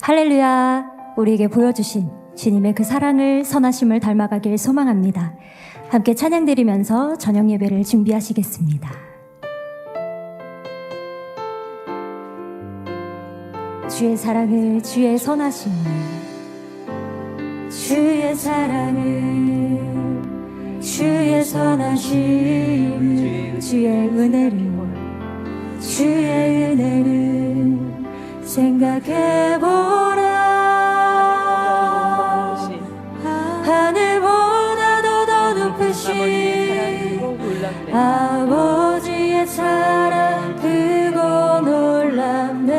할렐루야. 우리에게 보여주신 주님의 그 사랑을 선하심을 닮아가길 소망합니다. 함께 찬양 드리면서 저녁 예배를 준비하시겠습니다. 주의 사랑을, 주의 선하심을, 주의 사랑을, 주의 선하심을, 주의 은혜를, 주의 은혜를 생각해보라. 하늘보다도 더 높으신 아버지의 사랑 크고 놀랍네.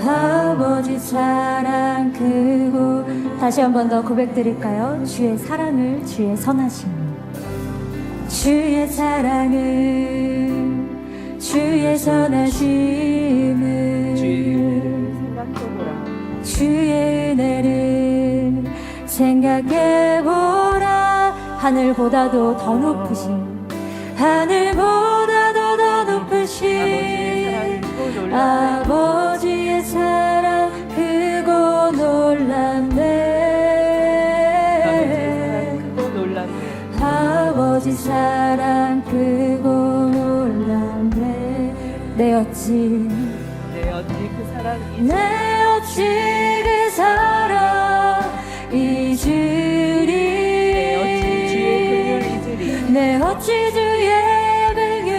아버지 사랑 크고. 다시 한 번 더 고백드릴까요? 주의 사랑을, 주의 선하심, 주의 사랑을, 주의 선하심을, 주의 은혜를 생각해보라. 하늘보다도 더 높으신, 하늘보다도 더 높으신 아버지의 사랑 크고 놀랍네. 아버지 사랑 크고 놀랍네. 내 어찌 그 사랑 잊으리. 내 어찌 주의 긍휼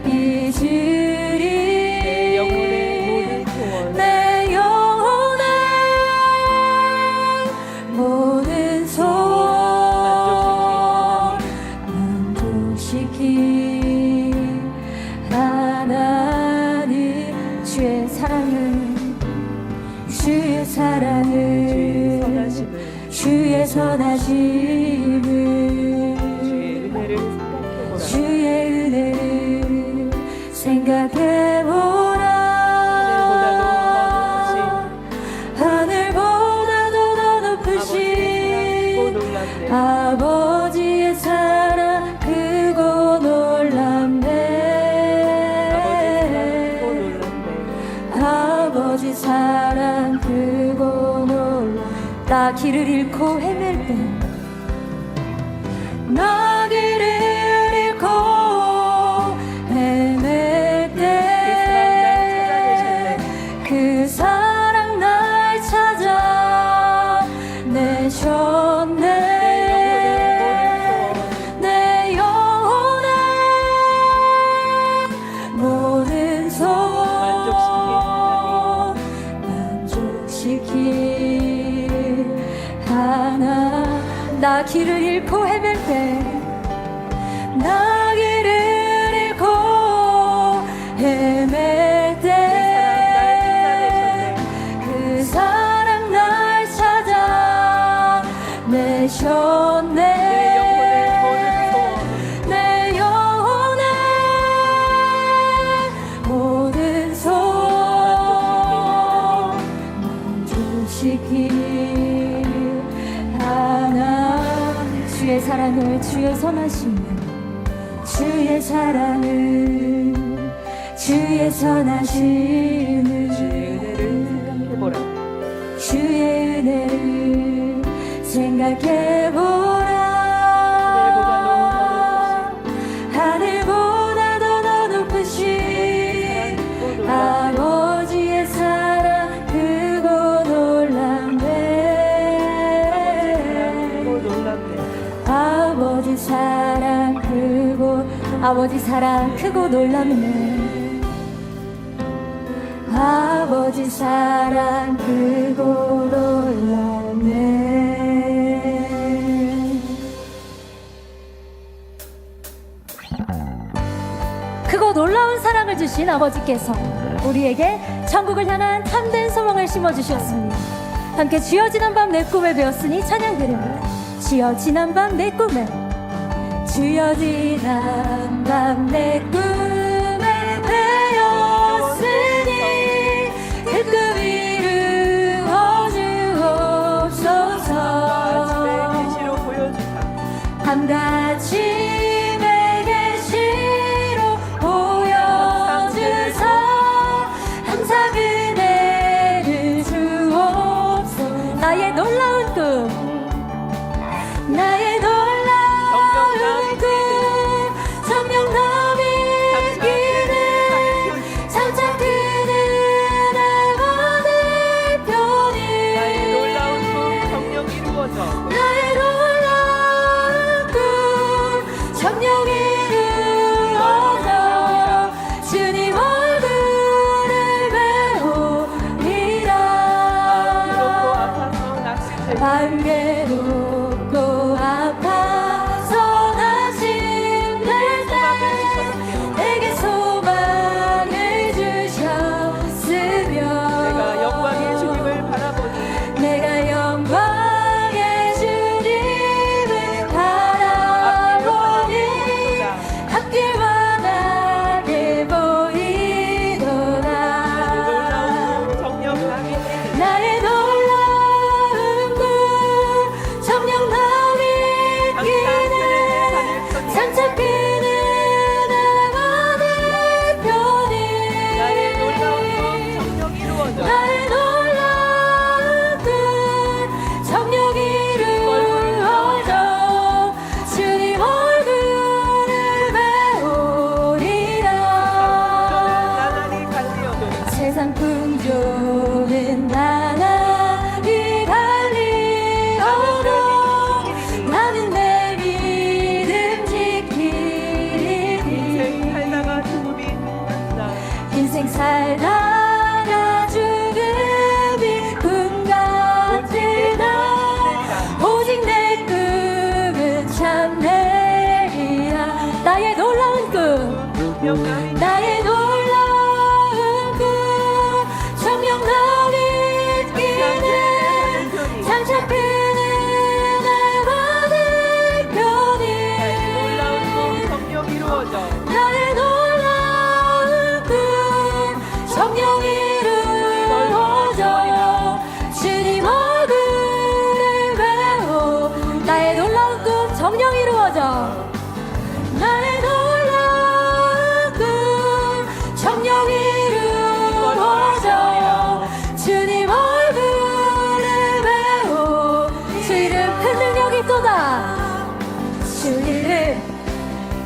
잊으리. 내 영혼의 모든 소원 만족시키 하나님. 주의 사랑을, 주의 사랑을, 주의 선하심을, 주의 은혜를 생각해보라. 하늘보다도 더 높으신 아버지의 사랑 크고 놀랍네. 아버지 사랑 크고 놀랍네. 나 길을 잃고 헤맬 때, 나 길을 잃고 헤맬 때 그 사랑 날 찾아 내셨네. 내 영혼의 모든 소원 만족시키 하나. 나 길을 잃고 헤맬 때, 나 길을 잃고 헤맬 때 그 사랑 날 찾아 내셨네. 내 영혼의 모든 소원 만족시키 하나. 주의 사랑을, 주의 선하심을, 주의 사랑을, 주의 선하심을, 주의 은혜를 생각해보라. 하늘보다도 더 높으신 아버지의 사랑 크고 놀랍네. 아버지 사랑 크고, 아버지 사랑 크고 놀랍네. 아버지 사랑 크고 놀랍네. 크고 놀라운 사랑을 주신 아버지께서 우리에게 천국을 향한 참된 소망을 심어주셨습니다. 함께 주여 지난 밤 내 꿈에 배웠으니 찬양 드립니다. 주여 지난 밤 내 꿈에, 주여 지난 밤 내 꿈에 배웠으니 그 꿈 이루어 주옵소서. 함같이 내 계시로 보여주사. 살다가 죽음이 꿈 같으나 오직 내 꿈은 참 내리라. 나의 놀라운 꿈, 나의 놀라운 꿈, 정녕 너를 이끄는 장차 그는 날 받을 편이. 놀라운 꿈 성령 이루어져. 나의 놀라운 꿈 성령 이루어져. 주님 얼굴을 배워. 나의 놀라운 꿈 성령 이루어져. 나의 놀라운 꿈 성령 이루어져. 주님 얼굴을 배워. 주 이름 큰 능력이 있도다. 주 이름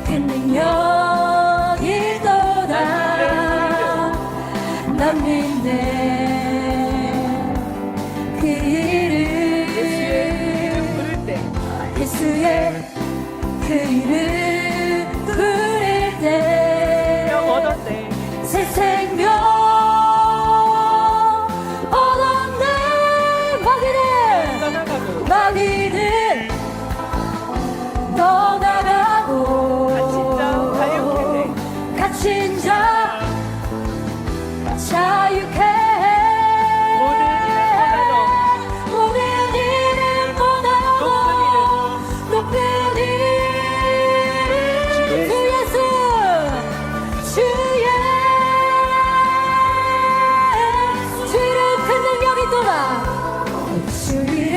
큰 능력이 있도다. 난 믿네 그 이름. 부를 때 예수의 그 이름 부를 때 얻었네. 새 생명 얻었네. 떠나가고 마귀는 떠나가고 갇힌 자 자유케 해. 모든 이름보다도 높은 이름 주 예수. 주 이름 큰 능력이 있도다. 주 이름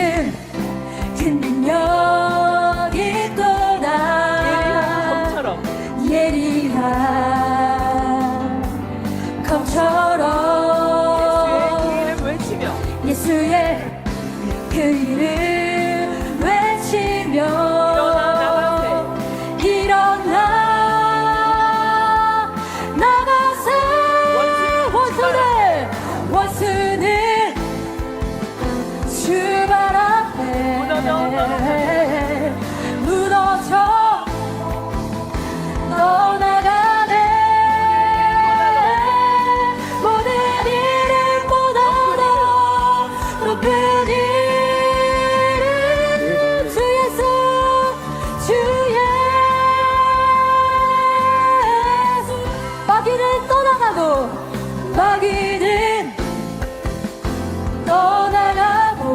큰 능력이 있도다. 검처럼 예리한 검처럼 예수의 그 이름 외치며 예수의 그 이름 외치며 일어나 나가세. 원수는 주 발 앞에 무너져 떠나가네. 모든 이름보다도 높은 이름 주 예수. 주 예수. 마귀는 떠나가고 마귀는 떠나가고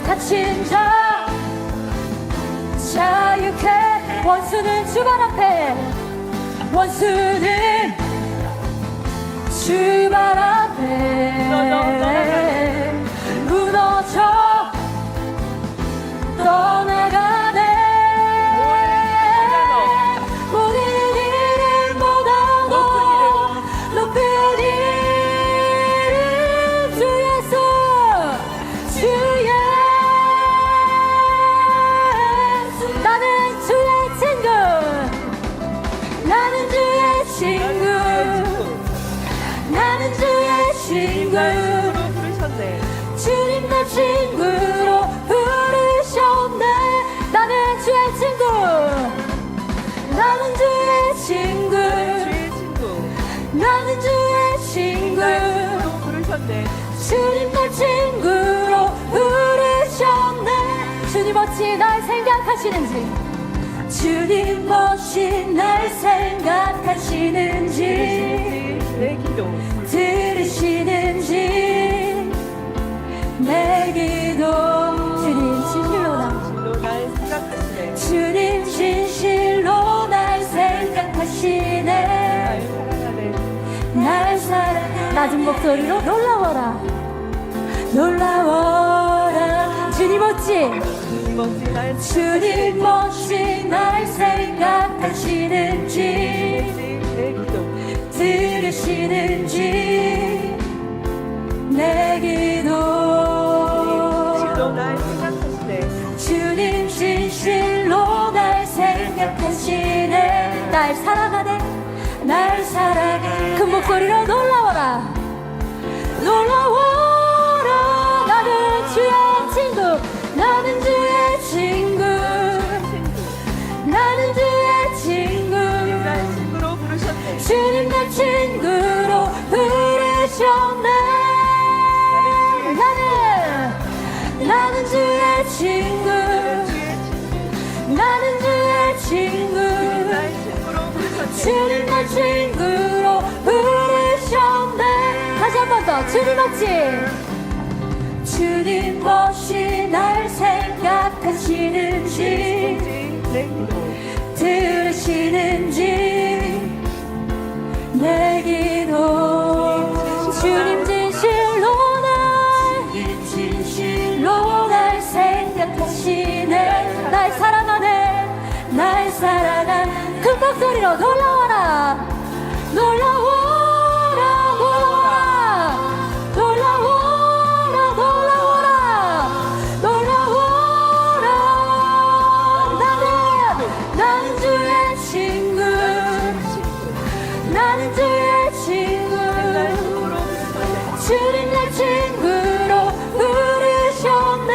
갇힌 자 자유케. 원수는 주 발 앞에 원수는 주 발 앞에 무너져 떠나가네. 모든 이름보다도 높은 이름 주 예수. 주 예수. 나는 주의 친구. 나는 주의 친구. 나는 주의 친구. 부르셨네. 주님 내 친구로 부르셨네. 나는 주의 친구. 나는 주의 친구. 주의 친구 나는 주의 친구. 부르셨네. 주님 내 친구로 부르셨네. 주님 어찌 날 생각하시는지. 주님 어찌 날 생각하시는지. 내 기도 들으시는지 내 기도. 주님 진실로 날 생각하시네. 주님 진실로 날 생각하시네. 날 사랑하네. 낮은 목소리로 놀라워라 놀라워라. 주님 어찌 주님 어찌 날 생각하시는지 들으시는지 내 기도. 주님 진실로 날 생각하시네. 날 사랑하네. 날 사랑해. 큰 목소리로 놀라워라 놀라워라. 나는 주의 친구. 나는 주의 친구. 나는 주의 친구. 친구로 부르셨네. 주님 내 내 친구로 부르셨네. 다시 한 번 더. 주님 없이, 주님 없이 날 생각하시는지, 내 기도 들으시는지 내 기도. 주님 진실로 날 생각하시네. 날 사랑하네. 날 사랑한 큰 목소리로 놀라워라, 놀라워라, 놀라워라, 놀라워라, 놀라워라, 놀라워라. 나는 주의 친구, 나는 주의 친구. 주님 내 친구로 부르셨네.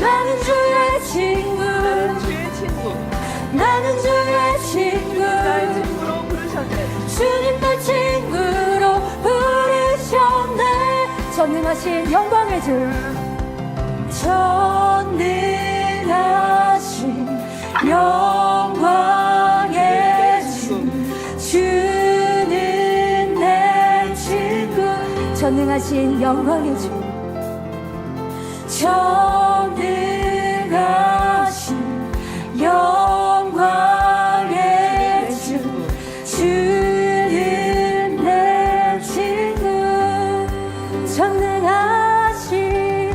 나는 주의 친구, 주의 친구 나는 주의 친구. 날 친구로 부르셨네. 주님 내 친구로 부르셨네. 전능하신 영광의 주, 전능하신 영광의 주, 주는 내 친구. 전능하신 영광의 주, 전능하신 영광의 주, 주는 내 친구. 전능하신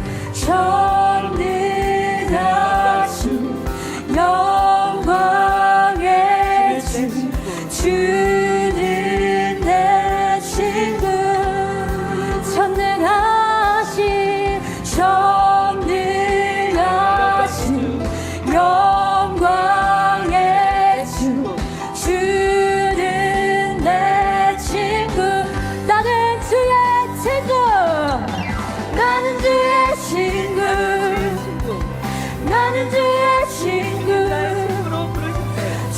영광의 주, 주는 내 친구. 전능하신 영광의 주, 주는 내 친구. 나는 주의 친구, 나는 주의 친구, 나는 주의 친구.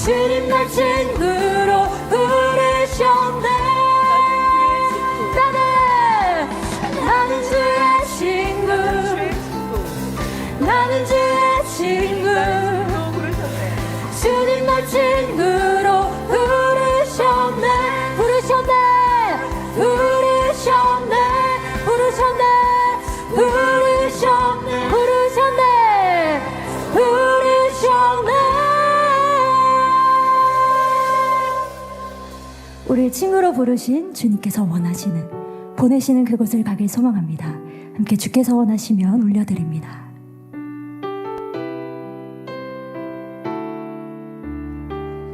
주님 날 친구로 부르셨네. 나는 주의 친구, 나는 주의 친구. 주님 날 친구로 부르셨네. 부르셨네, 부르셨네, 부르셨네, 부르셨네, 부르셨네, 부르셨네. 우리를 친구로 부르신 주님께서 원하시는, 보내시는 그곳을 가길 소망합니다. 함께 주께서 원하시면 올려드립니다.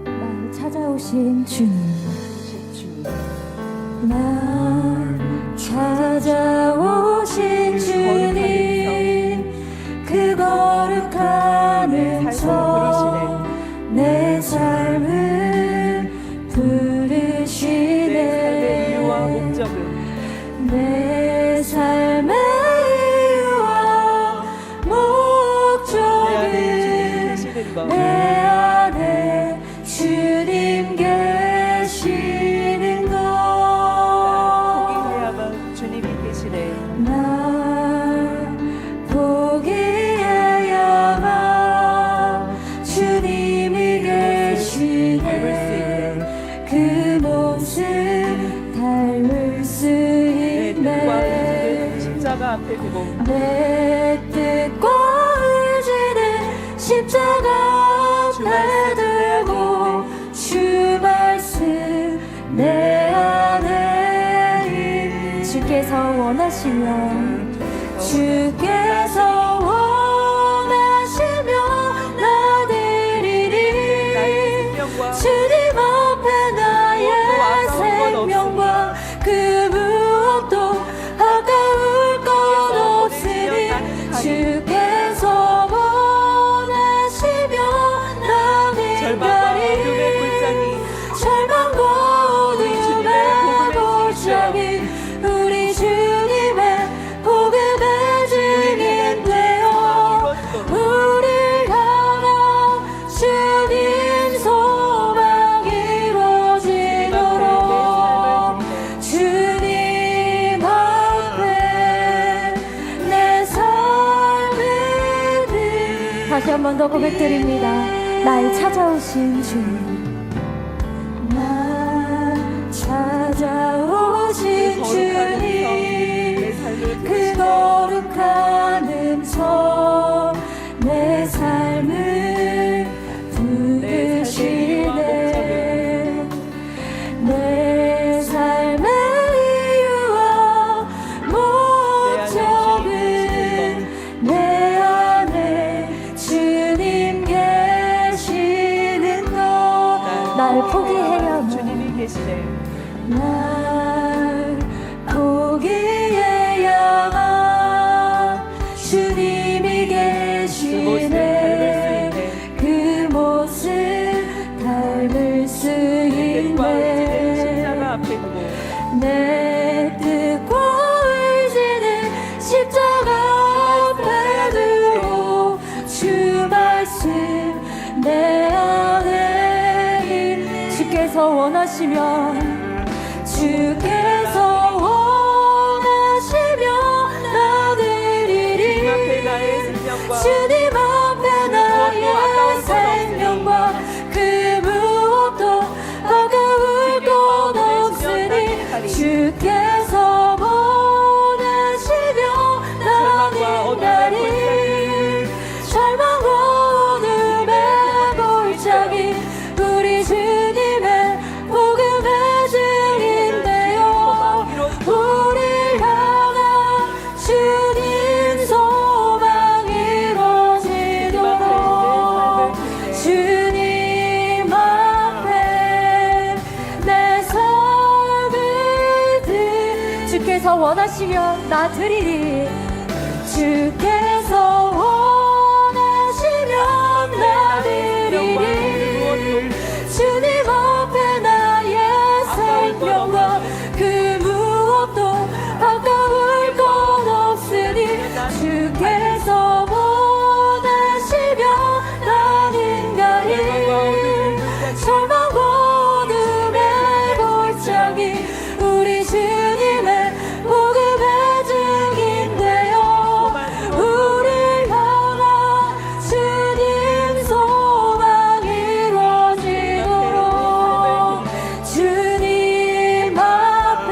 날 찾아오신 주님, 날 찾아오신 주님, 그 거룩한 저 내 삶을 부르시네. 이유와 목적은 내 삶의 이유와 목적은 내 안에 주님 계시는 것. 포기해야만 주님이 계시네. 나 포기해야만 주님이 계시네. 그 모습 닮을 수 있네. 십자가 앞에 두고 내 뜻과 의지는 십자가 앞에 두고 주 말씀 내 안에. 주께서 원하시면, 주께서 원하시면 나드리리. 주님 앞에 나의 생명과 그 무엇도 아까울 것 없으니. 주께서 원하시면 나는 절망과 어둠의 골짜기 절망과 어둠의 골짜기 우리 주님의 복음의 증인 되어 우리 향한 주님 소망 이루어지도록 주님 앞에 내 삶을 다시 한 번 더 고백드립니다. 날 날 찾아오신 주님, 날 찾아오신 주님, 그 거룩한 음성 내 삶을 부르시네. 내 삶의 이유와 목적은 내 안에 주님 계시는 것. 날 포기해야 주님이 계시네. 날 포기해야만 주님이 계시네. 그 모습 닮을 수 있네. 십자가 앞에 두고 내 뜻과 의지는 십자가 앞에 두고 주 말씀 내 안에 있는 주께서 원하시면 나드리리. 주님 앞에 나의 생명과 주님 앞에 나의 생명과 그 무엇도 아까울 것 없으니 주께서 원하시면 나는 가리. 절망과 어둠의 골짜기 우리 주님의 복음의 증인되어 우리를 향한 주님 소망 이루어지도록 주님 앞에 내 삶을 주께서 원하시면 나 드리리. 주께서 원하시면 나 드리리. 주님 앞에 나의 생명과 그 무엇도 아까울 것 없으니 주께서 원하시면 나는 가리. 절망과 어둠의 골짜기 우리 주님의 복음의 증인되어 우리를 향한 주님 소망 이루어지도록 주님 앞에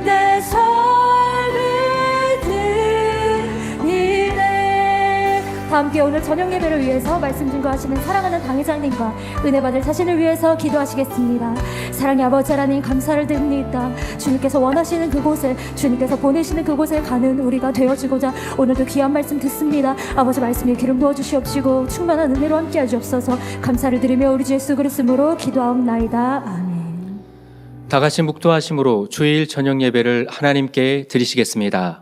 내 삶을 드리네. 다 함께 오늘 저녁 예배를 위해서 말씀 증거하시는 사랑하는 당회장님과 은혜 받을 자신을 위해서 기도하시겠습니다. 사랑의 아버지 하나님, 감사를 드립니다. 주님께서 원하시는 그곳에, 주님께서 보내시는 그곳에 가는 우리가 되어지고자 오늘도 귀한 말씀 듣습니다. 아버지 말씀에 기름 부어 주시옵시고 충만한 은혜로 함께 하시옵소서. 감사를 드리며 우리 주 예수 그리스도로 기도하옵나이다. 아멘. 다 같이 묵도하심으로 주일 저녁 예배를 하나님께 드리시겠습니다.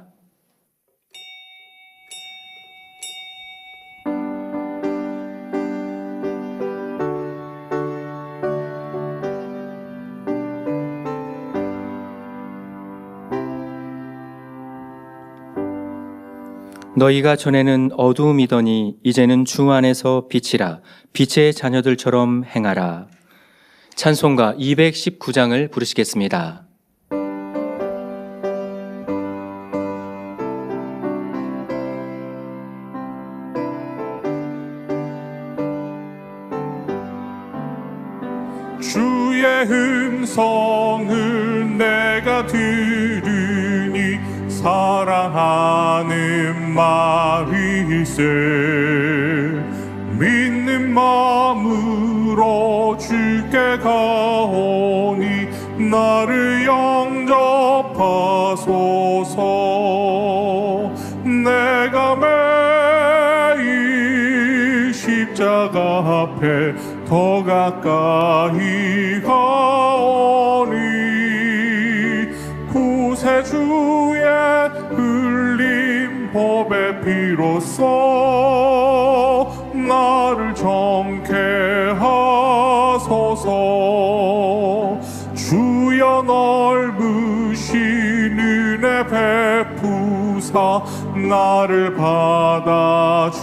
너희가 전에는 어두움이더니 이제는 주 안에서 빛이라. 빛의 자녀들처럼 행하라. 찬송가 219장을 부르시겠습니다. 주의 음성을 내가 들으니 사랑하는 마음일세. 믿는 마음으로 주께 가오니 나를 영접하소서. 내가 매일 십자가 앞에 더 가까이 가오니 구세주의 흘린 법의 피로써 나를 정케 하소서. 주여 넓으신 은혜 베푸사 나를 받아주시고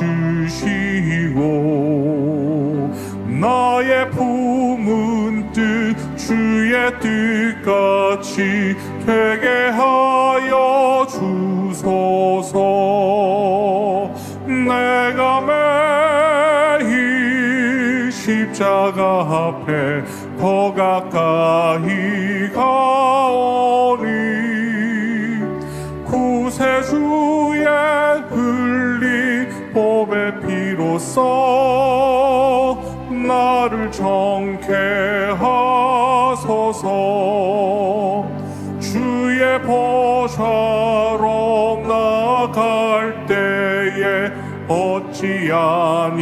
나의 품은 뜻 주의 뜻같이 되게 하여 주소서. 내가 매일 십자가 앞에 더 가까이 가오니 구세주의 흘린 보배 피로써 나를 정케 하소서. 주의 보좌로 나갈 때에 어찌하니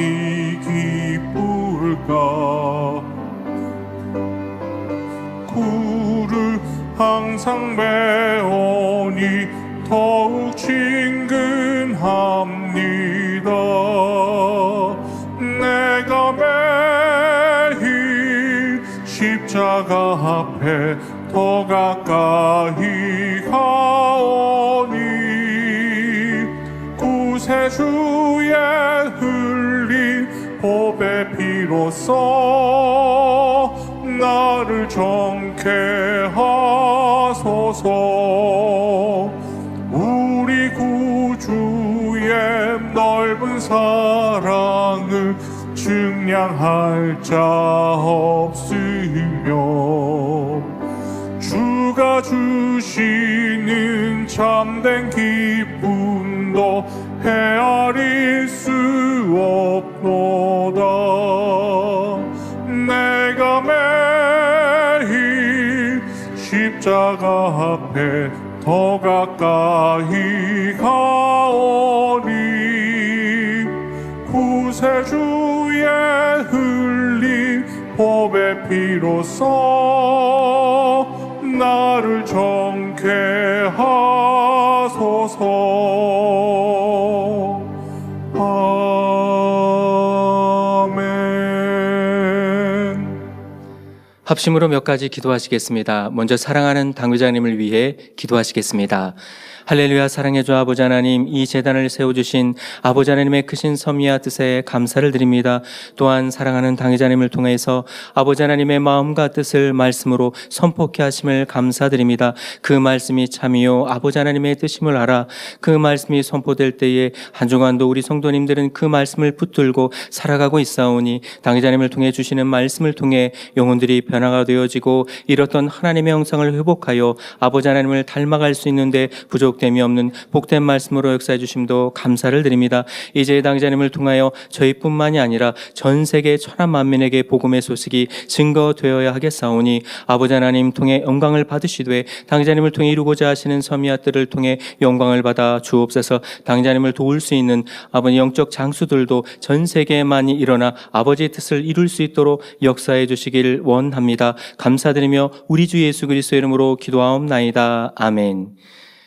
기쁠까. 구를 항상 배우니 더욱 친근합니다. 내가 매일 십자가 앞에 더 가까이 가오니 구세주의 흘린 보배 피로써 나를 정케 하소서. 우리 구주의 넓은 사랑을 증량할 자 없으며 주가 주시는 참된 기쁨도 헤아릴 수 없도다. 내가 매일 십자가 앞에 더 가까이 가오니 구세주의 흘린 보배 피로써 나를 정케 하소서. 아멘. 합심으로 몇 가지 기도하시겠습니다. 먼저 사랑하는 당회장님을 위해 기도하시겠습니다. 할렐루야. 사랑해주 아버지 하나님, 이 제단을 세워주신 아버지 하나님의 크신 섭리와 뜻에 감사를 드립니다. 또한 사랑하는 당회자님을 통해서 아버지 하나님의 마음과 뜻을 말씀으로 선포케 하심을 감사드립니다. 그 말씀이 참이요 아버지 하나님의 뜻임을 알아 그 말씀이 선포될 때에 한 주간도 우리 성도님들은 그 말씀을 붙들고 살아가고 있사오니 당회자님을 통해 주시는 말씀을 통해 영혼들이 변화가 되어지고 잃었던 하나님의 형상을 회복하여 아버지 하나님을 닮아갈 수 있는데 부족됨이 없는 복된 말씀으로 역사해 주심도 감사를 드립니다. 이제 당자님을 통하여 저희뿐만이 아니라 전 세계 천하 만민에게 복음의 소식이 증거되어야 하겠사오니 아버지 하나님 통해 영광을 받으시되 당자님을 통해 이루고자 하시는 섭리와 뜻을 통해 영광을 받아 주옵소서. 당자님을 도울 수 있는 아버지 영적 장수들도 전 세계에 많이 일어나 아버지의 뜻을 이룰 수 있도록 역사해 주시길 원합니다. 감사드리며 우리 주 예수 그리스도의 이름으로 기도하옵나이다. 아멘.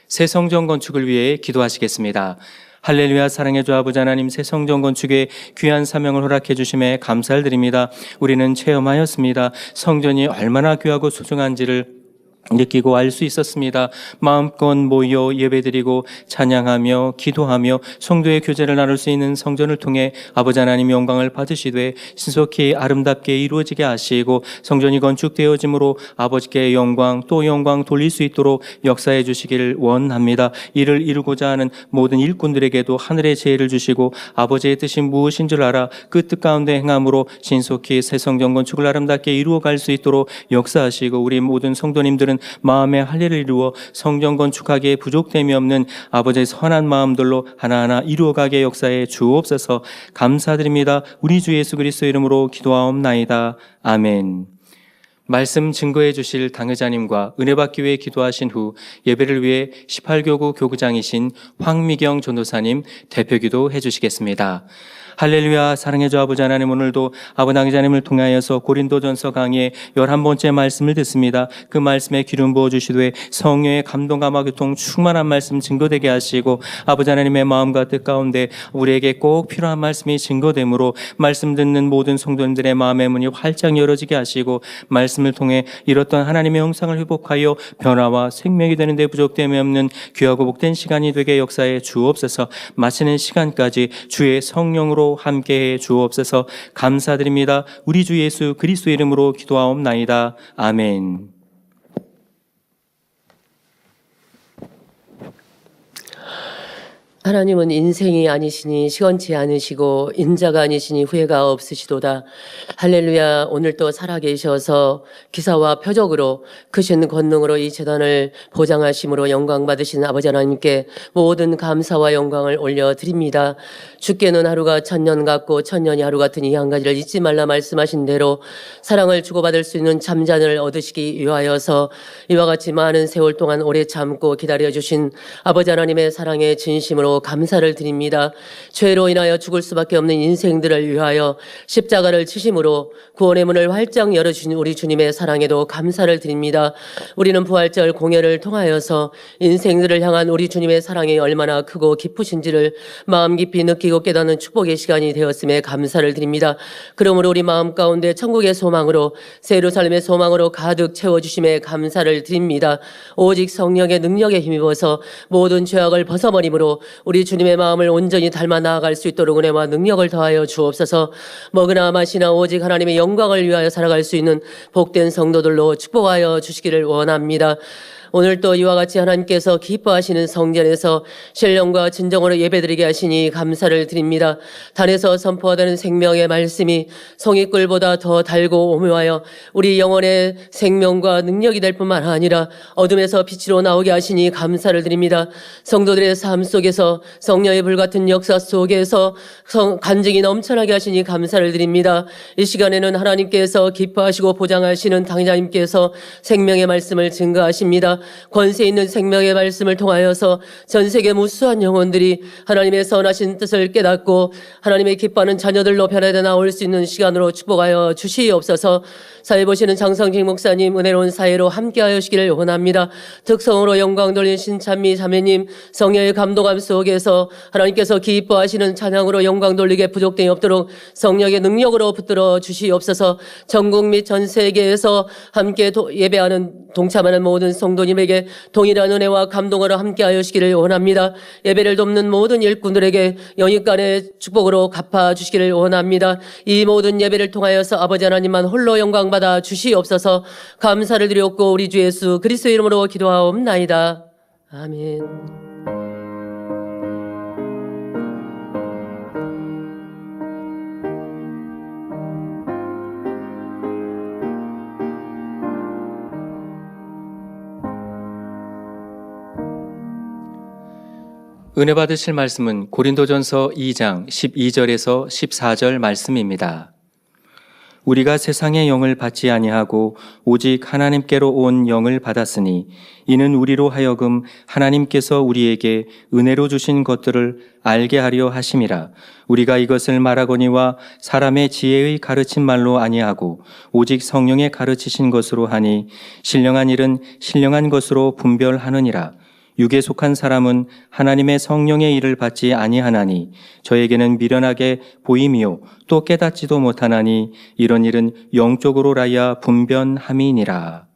새 성전 건축을 위해 기도하시겠습니다. 할렐루야. 사랑해주 아버지 하나님, 새 성전 건축에 귀한 사명을 허락해 주심에 감사를 드립니다. 우리는 체험하였습니다. 성전이 얼마나 귀하고 소중한지를 느끼고 알 수 있었습니다. 마음껏 모여 예배드리고 찬양하며 기도하며 성도의 교제를 나눌 수 있는 성전을 통해 아버지 하나님 영광을 받으시되 신속히 아름답게 이루어지게 하시고 성전이 건축되어짐으로 아버지께 영광 또 영광 돌릴 수 있도록 역사해 주시기를 원합니다. 이를 이루고자 하는 모든 일꾼들에게도 하늘의 지혜를 주시고 아버지의 뜻이 무엇인 줄 알아 그 뜻 가운데 행함으로 신속히 새 성전 건축을 아름답게 이루어갈 수 있도록 역사하시고 우리 모든 성도님들은 마음의 할례를 이루어 성전 건축하기에 부족됨이 없는 아버지의 선한 마음들로 하나하나 이루어가게 역사해 주옵소서. 감사드립니다. 우리 주 예수 그리스도의 이름으로 기도하옵나이다. 아멘. 말씀 증거해 주실 당회자님과 은혜 받기 위해 기도하신 후 예배를 위해 18교구 교구장이신 황미경 전도사님 대표기도 해 주시겠습니다. 할렐루야. 사랑해주 아버지 하나님, 오늘도 아버지 당회자님을 통하여서 고린도전서 강의의 11번째 말씀을 듣습니다. 그 말씀에 기름 부어주시되 성령의 감동과 교통 충만한 말씀 증거되게 하시고 아버지 하나님의 마음과 뜻 가운데 우리에게 꼭 필요한 말씀이 증거되므로 말씀 듣는 모든 성도님들의 마음의 문이 활짝 열어지게 하시고 말씀을 통해 잃었던 하나님의 형상을 회복하여 변화와 생명이 되는 데 부족됨이 없는 귀하고 복된 시간이 되게 역사해 주옵소서. 마치는 시간까지 주의 성령으로 함께해 주옵소서. 감사드립니다. 우리 주 예수 그리스도의 이름으로 기도하옵나이다. 아멘. 하나님은 인생이 아니시니 시건치 않으시고 인자가 아니시니 후회가 없으시도다. 할렐루야. 오늘 또 살아계셔서 기사와 표적으로 크신 권능으로 이 재단을 보장하심으로 영광 받으신 아버지 하나님께 모든 감사와 영광을 올려드립니다. 주께는 하루가 천년 같고 천년이 하루 같은 이 한 가지를 잊지 말라 말씀하신 대로 사랑을 주고받을 수 있는 잠잔을 얻으시기 위하여서 이와 같이 많은 세월 동안 오래 참고 기다려주신 아버지 하나님의 사랑의 진심으로 감사를 드립니다. 죄로 인하여 죽을 수밖에 없는 인생들을 위하여 십자가를 치심으로 구원의 문을 활짝 열어주신 우리 주님의 사랑에도 감사를 드립니다. 우리는 부활절 공예를 통하여서 인생들을 향한 우리 주님의 사랑이 얼마나 크고 깊으신지를 마음 깊이 느끼고 깨닫는 축복의 시간이 되었음에 감사를 드립니다. 그러므로 우리 마음 가운데 천국의 소망으로 새 예루살렘의 소망으로 가득 채워주심에 감사를 드립니다. 오직 성령의 능력에 힘입어서 모든 죄악을 벗어버림으로 우리 주님의 마음을 온전히 닮아 나아갈 수 있도록 은혜와 능력을 더하여 주옵소서. 먹으나 마시나 오직 하나님의 영광을 위하여 살아갈 수 있는 복된 성도들로 축복하여 주시기를 원합니다. 오늘 또 이와 같이 하나님께서 기뻐하시는 성전에서 신령과 진정으로 예배드리게 하시니 감사를 드립니다. 단에서 선포하다는 생명의 말씀이 송이꿀보다 더 달고 오묘하여 우리 영혼의 생명과 능력이 될 뿐만 아니라 어둠에서 빛으로 나오게 하시니 감사를 드립니다. 성도들의 삶 속에서 성령의 불같은 역사 속에서 간증이 넘쳐나게 하시니 감사를 드립니다. 이 시간에는 하나님께서 기뻐하시고 보장하시는 당회자님께서 생명의 말씀을 증거하십니다. 권세 있는 생명의 말씀을 통하여서 전 세계 무수한 영혼들이 하나님의 선하신 뜻을 깨닫고 하나님의 기뻐하는 자녀들로 변화되어 나올 수 있는 시간으로 축복하여 주시옵소서. 사회 보시는 장성직 목사님 은혜로운 사회로 함께하여 주시기를 원합니다. 특성으로 영광 돌린 신찬미 자매님 성령의 감동함 속에서 하나님께서 기뻐하시는 찬양으로 영광 돌리게 부족됨이 없도록 성령의 능력으로 붙들어 주시옵소서. 전국 및 전 세계에서 함께 예배하는 동참하는 모든 성도님에게 동일한 은혜와 감동으로 함께하여 주시기를 원합니다. 예배를 돕는 모든 일꾼들에게 영육간의 축복으로 갚아 주시기를 원합니다. 이 모든 예배를 통하여서 아버지 하나님만 홀로 영광 받아 주시옵소서. 감사를 드렸고 우리 주 예수 그리스도의 이름으로 기도하옵나이다. 아멘. 은혜 받으실 말씀은 고린도전서 2장 12절에서 14절 말씀입니다. 우리가 세상의 영을 받지 아니하고 오직 하나님께로 온 영을 받았으니 이는 우리로 하여금 하나님께서 우리에게 은혜로 주신 것들을 알게 하려 하심이라. 우리가 이것을 말하거니와 사람의 지혜의 가르친 말로 아니하고 오직 성령의 가르치신 것으로 하니 신령한 일은 신령한 것으로 분별하느니라. 육에 속한 사람은 하나님의 성령의 일을 받지 아니하나니 저에게는 미련하게 보임이요 또 깨닫지도 못하나니 이런 일은 영적으로라야 분변함이니라.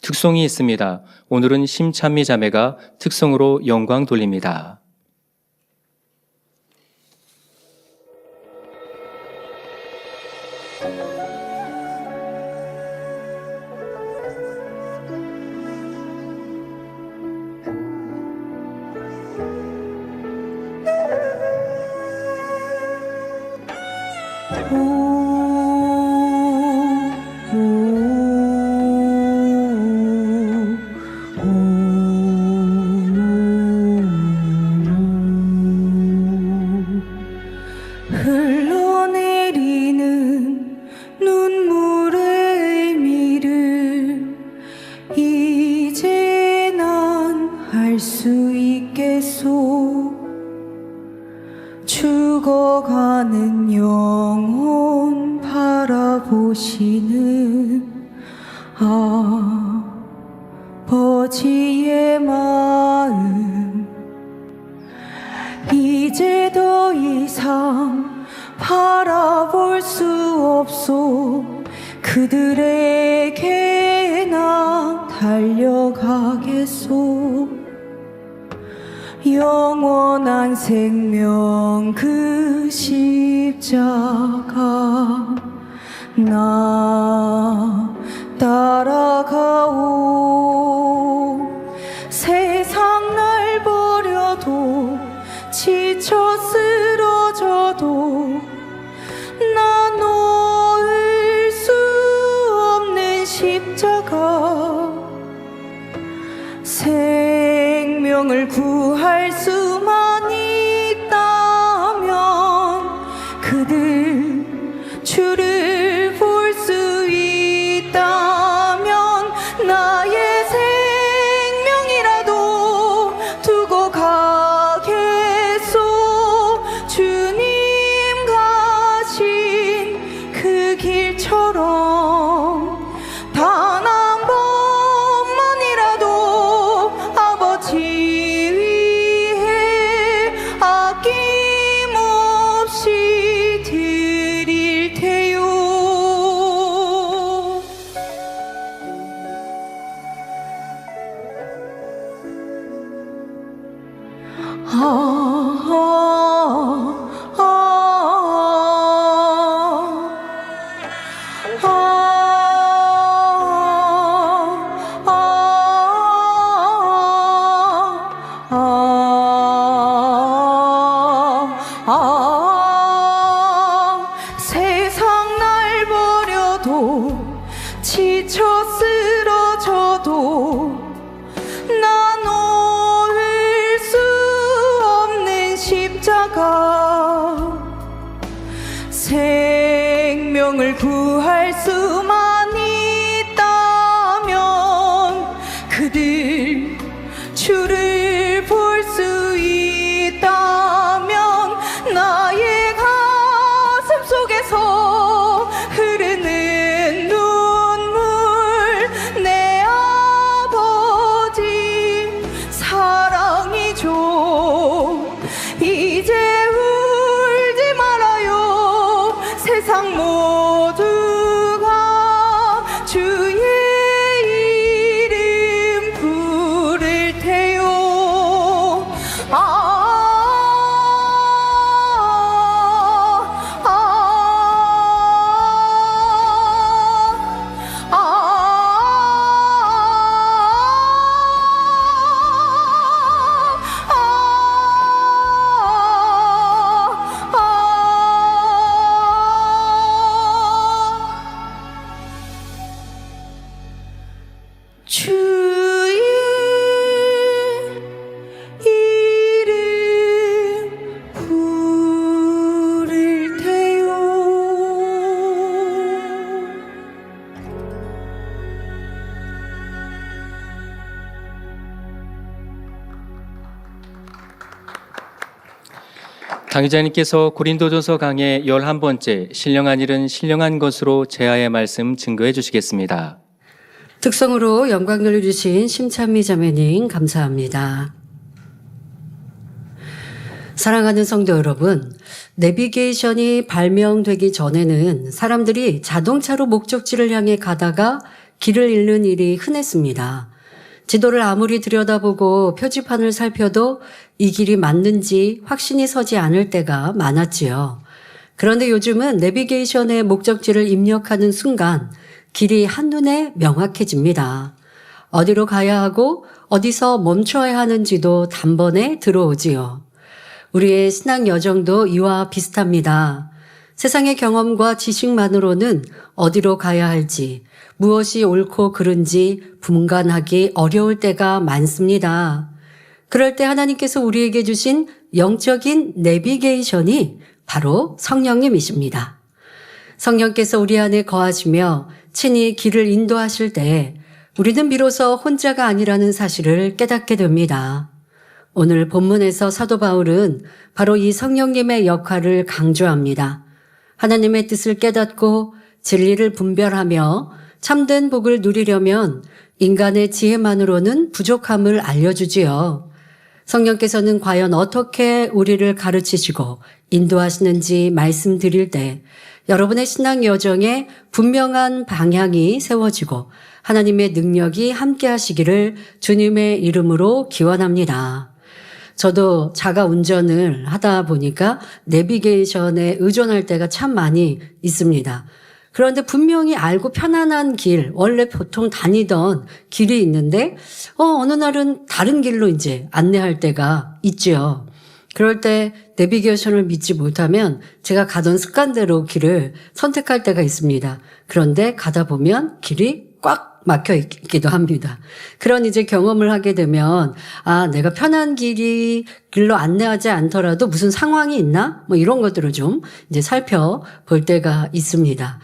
특송이 있습니다. 오늘은 심찬미 자매가 특송으로 영광 돌립니다. 흘러내리는 눈물의 의미를 이제 난 알 수 있겠소. 죽어가는 영혼 바라보시는 아버지의 마음, 이제 더 이상 바라볼 수 없소. 그들에게 나 달려가겠소. 영원한 생명 그 십자가 나 따라가오. 세상 날 버려도 생명을 구할 수만 있다면 그들 주를 볼 수 있다면 나의 생명이라도 두고 가겠소. 주님 가신 그 길처럼 단 한 번만이라도 아버지 위해 아낌없이 드릴 테요. 세상 날 버려도 지쳐 쓰러져도 나 놓을 수 없는 십자가 생명을 구할 수만 있다면 그들 주를 볼 수 있다면 나의 가슴 속에서 흐르는 눈물 내 아버지 사랑이죠. 이제 울지 말아요. 세상 모두가 주의 이름 부를 테요. 주의 이름 부를 테요. 당의자님께서 고린도전서 강의 11번째 신령한 일은 신령한 것으로 제하의 말씀 증거해 주시겠습니다. 특성으로 영광 돌려주신 심찬미 자매님 감사합니다. 사랑하는 성도 여러분, 내비게이션이 발명되기 전에는 사람들이 자동차로 목적지를 향해 가다가 길을 잃는 일이 흔했습니다. 지도를 아무리 들여다보고 표지판을 살펴도 이 길이 맞는지 확신이 서지 않을 때가 많았지요. 그런데 요즘은 내비게이션에 목적지를 입력하는 순간 길이 한눈에 명확해집니다. 어디로 가야 하고 어디서 멈춰야 하는지도 단번에 들어오지요. 우리의 신앙 여정도 이와 비슷합니다. 세상의 경험과 지식만으로는 어디로 가야 할지, 무엇이 옳고 그른지 분간하기 어려울 때가 많습니다. 그럴 때 하나님께서 우리에게 주신 영적인 내비게이션이 바로 성령님이십니다. 성령께서 우리 안에 거하시며 친히 길을 인도하실 때 우리는 비로소 혼자가 아니라는 사실을 깨닫게 됩니다. 오늘 본문에서 사도 바울은 바로 이 성령님의 역할을 강조합니다. 하나님의 뜻을 깨닫고 진리를 분별하며 참된 복을 누리려면 인간의 지혜만으로는 부족함을 알려주지요. 성령께서는 과연 어떻게 우리를 가르치시고 인도하시는지 말씀드릴 때 여러분의 신앙 여정에 분명한 방향이 세워지고 하나님의 능력이 함께 하시기를 주님의 이름으로 기원합니다. 저도 자가 운전을 하다 보니까 내비게이션에 의존할 때가 참 많이 있습니다. 그런데 분명히 알고 편안한 길, 원래 보통 다니던 길이 있는데 어느 날은 다른 길로 이제 안내할 때가 있죠. 그럴 때 내비게이션을 믿지 못하면 제가 가던 습관대로 길을 선택할 때가 있습니다. 그런데 가다 보면 길이 꽉 막혀 있기도 합니다. 그런 이제 경험을 하게 되면 내가 편한 길로 안내하지 않더라도 무슨 상황이 있나? 뭐 이런 것들을 좀 이제 살펴볼 때가 있습니다.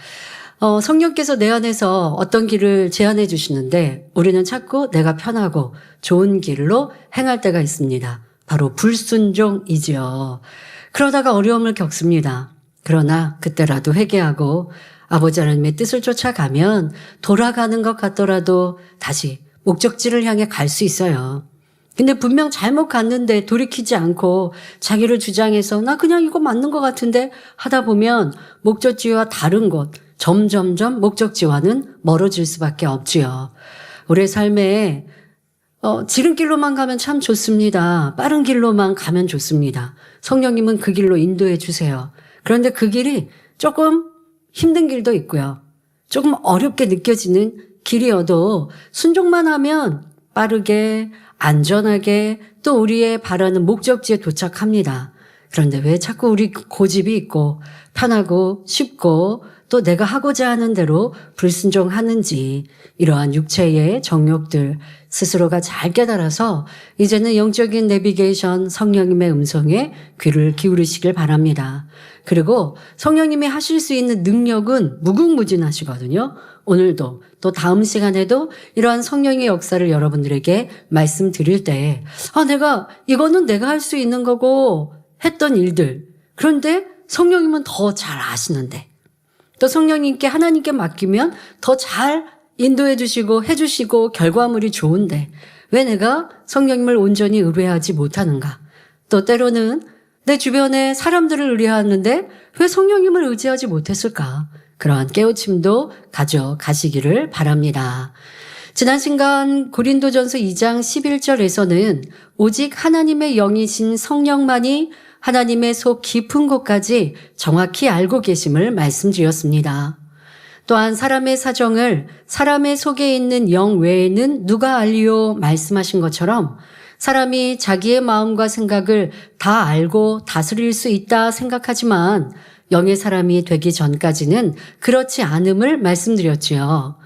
성령께서 내 안에서 어떤 길을 제안해 주시는데 우리는 자꾸 내가 편하고 좋은 길로 행할 때가 있습니다. 바로 불순종이지요. 그러다가 어려움을 겪습니다. 그러나 그때라도 회개하고 아버지 하나님의 뜻을 쫓아가면 돌아가는 것 같더라도 다시 목적지를 향해 갈 수 있어요. 근데 분명 잘못 갔는데 돌이키지 않고 자기를 주장해서 나 그냥 이거 맞는 것 같은데 하다 보면 목적지와 다른 곳, 점점점 목적지와는 멀어질 수밖에 없지요. 우리의 삶에 지름길로만 가면 참 좋습니다. 빠른 길로만 가면 좋습니다. 성령님은 그 길로 인도해 주세요. 그런데 그 길이 조금 힘든 길도 있고요. 조금 어렵게 느껴지는 길이어도 순종만 하면 빠르게 안전하게 또 우리의 바라는 목적지에 도착합니다. 그런데 왜 자꾸 우리 고집이 있고 편하고 쉽고 또 내가 하고자 하는 대로 불순종하는지 이러한 육체의 정욕들 스스로가 잘 깨달아서 이제는 영적인 내비게이션 성령님의 음성에 귀를 기울이시길 바랍니다. 그리고 성령님이 하실 수 있는 능력은 무궁무진하시거든요. 오늘도 또 다음 시간에도 이러한 성령의 역사를 여러분들에게 말씀드릴 때 이거는 내가 할 수 있는 거고 했던 일들 그런데 성령님은 더 잘 아시는데 또 성령님께 하나님께 맡기면 더 잘 인도해 주시고 해 주시고 결과물이 좋은데 왜 내가 성령님을 온전히 의뢰하지 못하는가? 또 때로는 내 주변에 사람들을 의뢰하는데 왜 성령님을 의지하지 못했을까? 그러한 깨우침도 가져가시기를 바랍니다. 지난 시간 고린도전서 2장 11절에서는 오직 하나님의 영이신 성령만이 하나님의 속 깊은 곳까지 정확히 알고 계심을 말씀드렸습니다. 또한 사람의 사정을 사람의 속에 있는 영 외에는 누가 알리요 말씀하신 것처럼 사람이 자기의 마음과 생각을 다 알고 다스릴 수 있다 생각하지만 영의 사람이 되기 전까지는 그렇지 않음을 말씀드렸지요.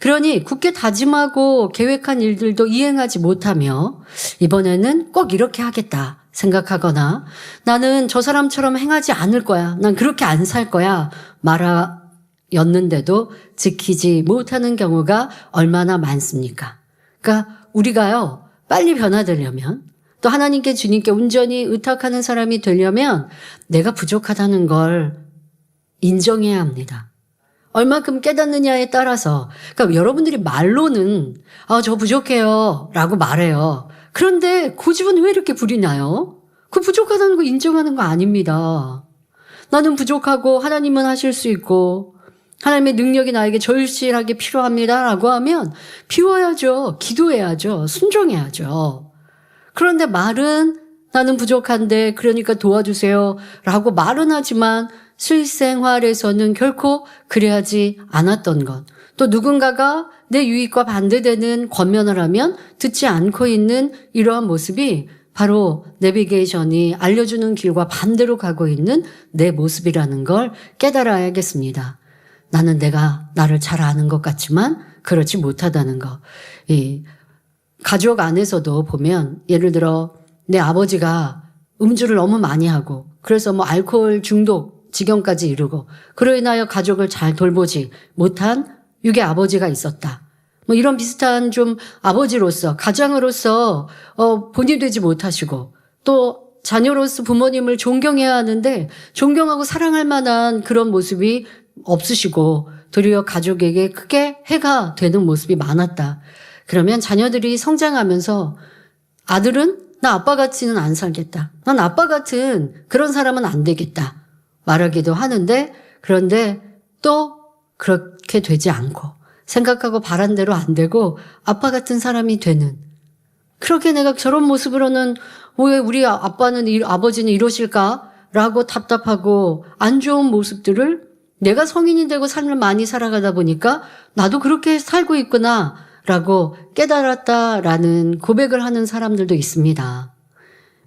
그러니 굳게 다짐하고 계획한 일들도 이행하지 못하며 이번에는 꼭 이렇게 하겠다 생각하거나 나는 저 사람처럼 행하지 않을 거야. 난 그렇게 안 살 거야. 말하였는데도 지키지 못하는 경우가 얼마나 많습니까? 그러니까 우리가요. 빨리 변화되려면 또 하나님께 주님께 온전히 의탁하는 사람이 되려면 내가 부족하다는 걸 인정해야 합니다. 얼마큼 깨닫느냐에 따라서 그러니까 여러분들이 말로는 저 부족해요 라고 말해요. 그런데 고집은 왜 이렇게 부리나요? 그 부족하다는 거 인정하는 거 아닙니다. 나는 부족하고 하나님은 하실 수 있고 하나님의 능력이 나에게 절실하게 필요합니다 라고 하면 비워야죠. 기도해야죠. 순종해야죠. 그런데 말은 나는 부족한데 그러니까 도와주세요 라고 말은 하지만 실생활에서는 결코 그래야지 않았던 것. 또 누군가가 내 유익과 반대되는 권면을 하면 듣지 않고 있는 이러한 모습이 바로 내비게이션이 알려주는 길과 반대로 가고 있는 내 모습이라는 걸 깨달아야겠습니다. 나는 내가 나를 잘 아는 것 같지만 그렇지 못하다는 것. 이 가족 안에서도 보면 예를 들어 내 아버지가 음주를 너무 많이 하고 그래서 알코올 중독 지경까지 이르고 그로 인하여 가족을 잘 돌보지 못한 육의 아버지가 있었다. 이런 비슷한 좀 아버지로서 가장으로서 본이 되지 못하시고 또 자녀로서 부모님을 존경해야 하는데 존경하고 사랑할 만한 그런 모습이 없으시고 도리어 가족에게 크게 해가 되는 모습이 많았다. 그러면 자녀들이 성장하면서 아들은 나 아빠 같이는 안 살겠다. 난 아빠 같은 그런 사람은 안 되겠다. 말하기도 하는데 그런데 또 그렇게 되지 않고 생각하고 바란 대로 안 되고 아빠 같은 사람이 되는 그렇게 내가 저런 모습으로는 왜 우리 아버지는 이러실까라고 답답하고 안 좋은 모습들을 내가 성인이 되고 삶을 많이 살아가다 보니까 나도 그렇게 살고 있구나라고 깨달았다라는 고백을 하는 사람들도 있습니다.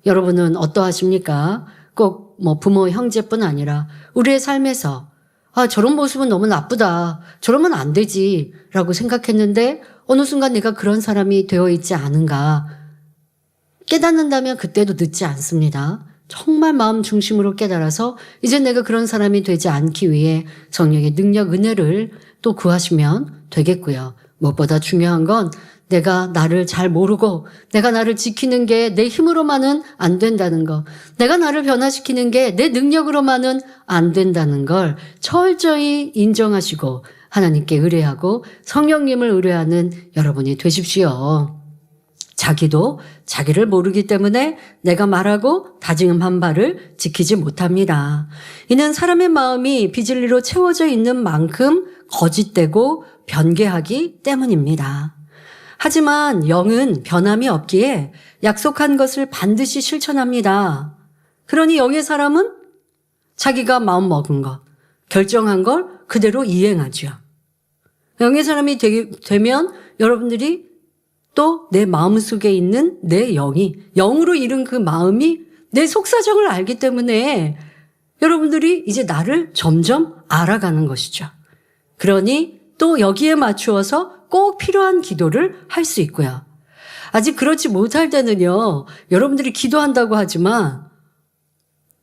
여러분은 어떠하십니까? 꼭 부모, 형제뿐 아니라 우리의 삶에서 아, 저런 모습은 너무 나쁘다. 저러면 안 되지. 라고 생각했는데 어느 순간 내가 그런 사람이 되어 있지 않은가. 깨닫는다면 그때도 늦지 않습니다. 정말 마음 중심으로 깨달아서 이제 내가 그런 사람이 되지 않기 위해 성령의 능력, 은혜를 또 구하시면 되겠고요. 무엇보다 중요한 건 내가 나를 잘 모르고 내가 나를 지키는 게 내 힘으로만은 안 된다는 거. 내가 나를 변화시키는 게 내 능력으로만은 안 된다는 걸 철저히 인정하시고 하나님께 의뢰하고 성령님을 의뢰하는 여러분이 되십시오. 자기도 자기를 모르기 때문에 내가 말하고 다짐한 바를 지키지 못합니다. 이는 사람의 마음이 비진리로 채워져 있는 만큼 거짓되고 변개하기 때문입니다. 하지만 영은 변함이 없기에 약속한 것을 반드시 실천합니다. 그러니 영의 사람은 자기가 마음 먹은 것, 결정한 걸 그대로 이행하죠. 영의 사람이 되면 여러분들이 또 내 마음속에 있는 내 영이, 영으로 이룬 그 마음이 내 속사정을 알기 때문에 여러분들이 이제 나를 점점 알아가는 것이죠. 그러니 또 여기에 맞추어서 꼭 필요한 기도를 할 수 있고요. 아직 그렇지 못할 때는요, 여러분들이 기도한다고 하지만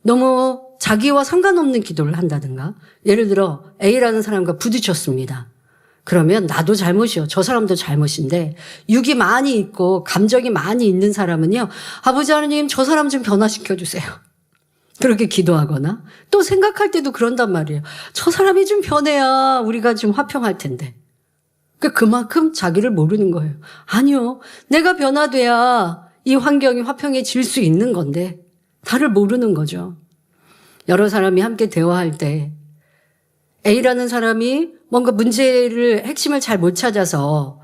너무 자기와 상관없는 기도를 한다든가, 예를 들어 A라는 사람과 부딪혔습니다. 그러면 나도 잘못이요. 저 사람도 잘못인데 육이 많이 있고 감정이 많이 있는 사람은요. 아버지 하나님 저 사람 좀 변화시켜 주세요. 그렇게 기도하거나 또 생각할 때도 그런단 말이에요. 저 사람이 좀 변해야 우리가 좀 화평할 텐데. 그만큼 자기를 모르는 거예요. 아니요. 내가 변화돼야 이 환경이 화평해질 수 있는 건데 나를 모르는 거죠. 여러 사람이 함께 대화할 때 A라는 사람이 뭔가 문제를 핵심을 잘 못 찾아서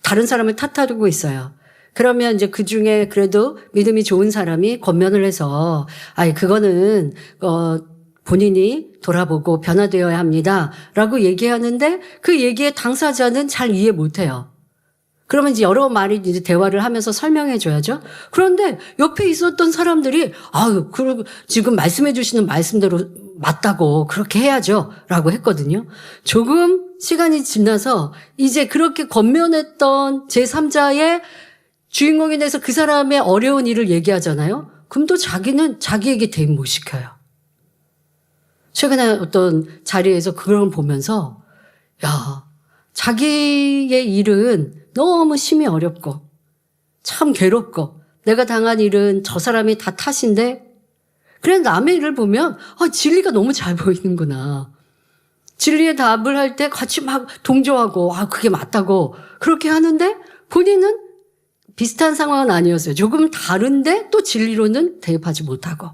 다른 사람을 탓하고 있어요. 그러면 이제 그 중에 그래도 믿음이 좋은 사람이 권면을 해서 그거는 본인이 돌아보고 변화되어야 합니다라고 얘기하는데 그 얘기에 당사자는 잘 이해 못 해요. 그러면 이제 여러 말이 이제 대화를 하면서 설명해 줘야죠. 그런데 옆에 있었던 사람들이 그리고 지금 말씀해 주시는 말씀대로 맞다고 그렇게 해야죠 라고 했거든요. 조금 시간이 지나서 이제 그렇게 권면했던 제3자의 주인공이 돼서 그 사람의 어려운 일을 얘기하잖아요. 그럼 또 자기는 자기에게 대입 못 시켜요. 최근에 어떤 자리에서 그걸 보면서 자기의 일은 너무 심히 어렵고 참 괴롭고 내가 당한 일은 저 사람이 다 탓인데 그래 남의 일을 보면 진리가 너무 잘 보이는구나. 진리의 답을 할 때 같이 막 동조하고 그게 맞다고 그렇게 하는데 본인은 비슷한 상황은 아니었어요. 조금 다른데 또 진리로는 대입하지 못하고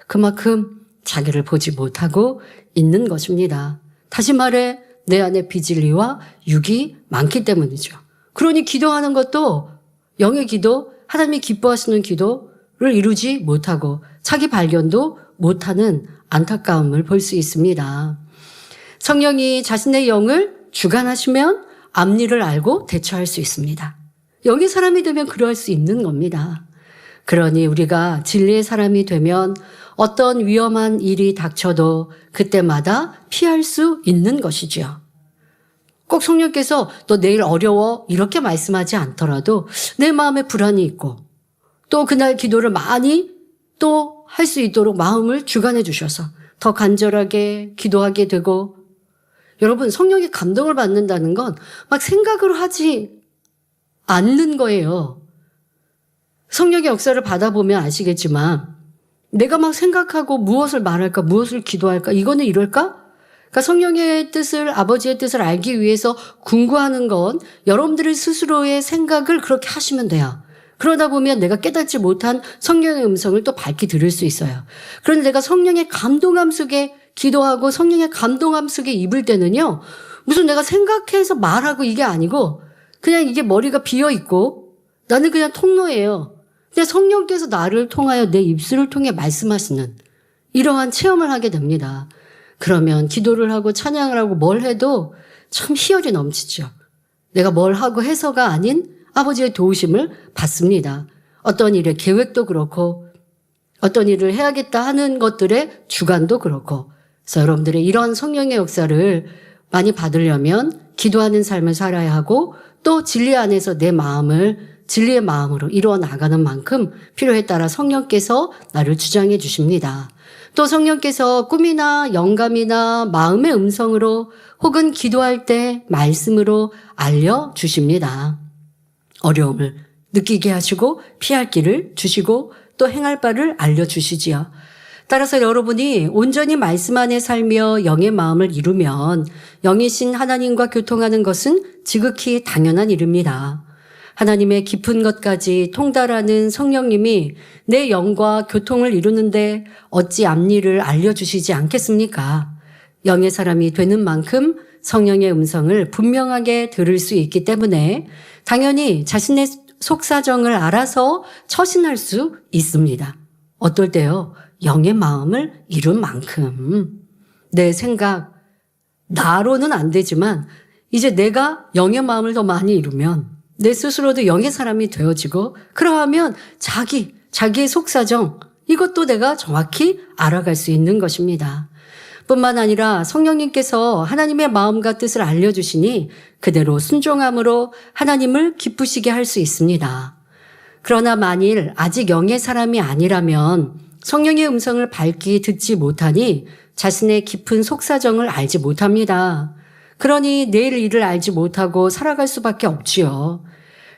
그만큼 자기를 보지 못하고 있는 것입니다. 다시 말해 내 안에 비진리와 육이 많기 때문이죠. 그러니 기도하는 것도 영의 기도, 하나님이 기뻐하시는 기도를 이루지 못하고 자기 발견도 못하는 안타까움을 볼 수 있습니다. 성령이 자신의 영을 주관하시면 앞일을 알고 대처할 수 있습니다. 영의 사람이 되면 그러할 수 있는 겁니다. 그러니 우리가 진리의 사람이 되면 어떤 위험한 일이 닥쳐도 그때마다 피할 수 있는 것이지요. 꼭 성령께서 너 내일 어려워 이렇게 말씀하지 않더라도 내 마음에 불안이 있고 또 그날 기도를 많이 또 할 수 있도록 마음을 주관해 주셔서 더 간절하게 기도하게 되고 여러분 성령의 감동을 받는다는 건 막 생각으로 하지 않는 거예요. 성령의 역사를 받아보면 아시겠지만 내가 막 생각하고 무엇을 말할까 무엇을 기도할까 이거는 이럴까? 그러니까 성령의 뜻을 아버지의 뜻을 알기 위해서 궁구하는 건 여러분들의 스스로의 생각을 그렇게 하시면 돼요. 그러다 보면 내가 깨닫지 못한 성령의 음성을 또 밝히 들을 수 있어요. 그런데 내가 성령의 감동함 속에 기도하고 성령의 감동함 속에 입을 때는요. 무슨 내가 생각해서 말하고 이게 아니고 그냥 이게 머리가 비어있고 나는 그냥 통로예요. 근데 성령께서 나를 통하여 내 입술을 통해 말씀하시는 이러한 체험을 하게 됩니다. 그러면 기도를 하고 찬양을 하고 뭘 해도 참 희열이 넘치죠. 내가 뭘 하고 해서가 아닌 아버지의 도우심을 받습니다. 어떤 일의 계획도 그렇고 어떤 일을 해야겠다 하는 것들의 주관도 그렇고 그래서 여러분들의 이런 성령의 역사를 많이 받으려면 기도하는 삶을 살아야 하고 또 진리 안에서 내 마음을 진리의 마음으로 이루어 나가는 만큼 필요에 따라 성령께서 나를 주장해 주십니다. 또 성령께서 꿈이나 영감이나 마음의 음성으로 혹은 기도할 때 말씀으로 알려주십니다. 어려움을 느끼게 하시고 피할 길을 주시고 또 행할 바를 알려주시지요. 따라서 여러분이 온전히 말씀 안에 살며 영의 마음을 이루면 영이신 하나님과 교통하는 것은 지극히 당연한 일입니다. 하나님의 깊은 것까지 통달하는 성령님이 내 영과 교통을 이루는데 어찌 앞일을 알려주시지 않겠습니까? 영의 사람이 되는 만큼 성령의 음성을 분명하게 들을 수 있기 때문에 당연히 자신의 속사정을 알아서 처신할 수 있습니다. 어떨 때요? 영의 마음을 이룬 만큼 내 생각, 나로는 안 되지만 이제 내가 영의 마음을 더 많이 이루면 내 스스로도 영의 사람이 되어지고 그러하면 자기의 속사정 이것도 내가 정확히 알아갈 수 있는 것입니다. 뿐만 아니라 성령님께서 하나님의 마음과 뜻을 알려주시니 그대로 순종함으로 하나님을 기쁘시게 할 수 있습니다. 그러나 만일 아직 영의 사람이 아니라면 성령의 음성을 밝히 듣지 못하니 자신의 깊은 속사정을 알지 못합니다. 그러니 내일 일을 알지 못하고 살아갈 수밖에 없지요.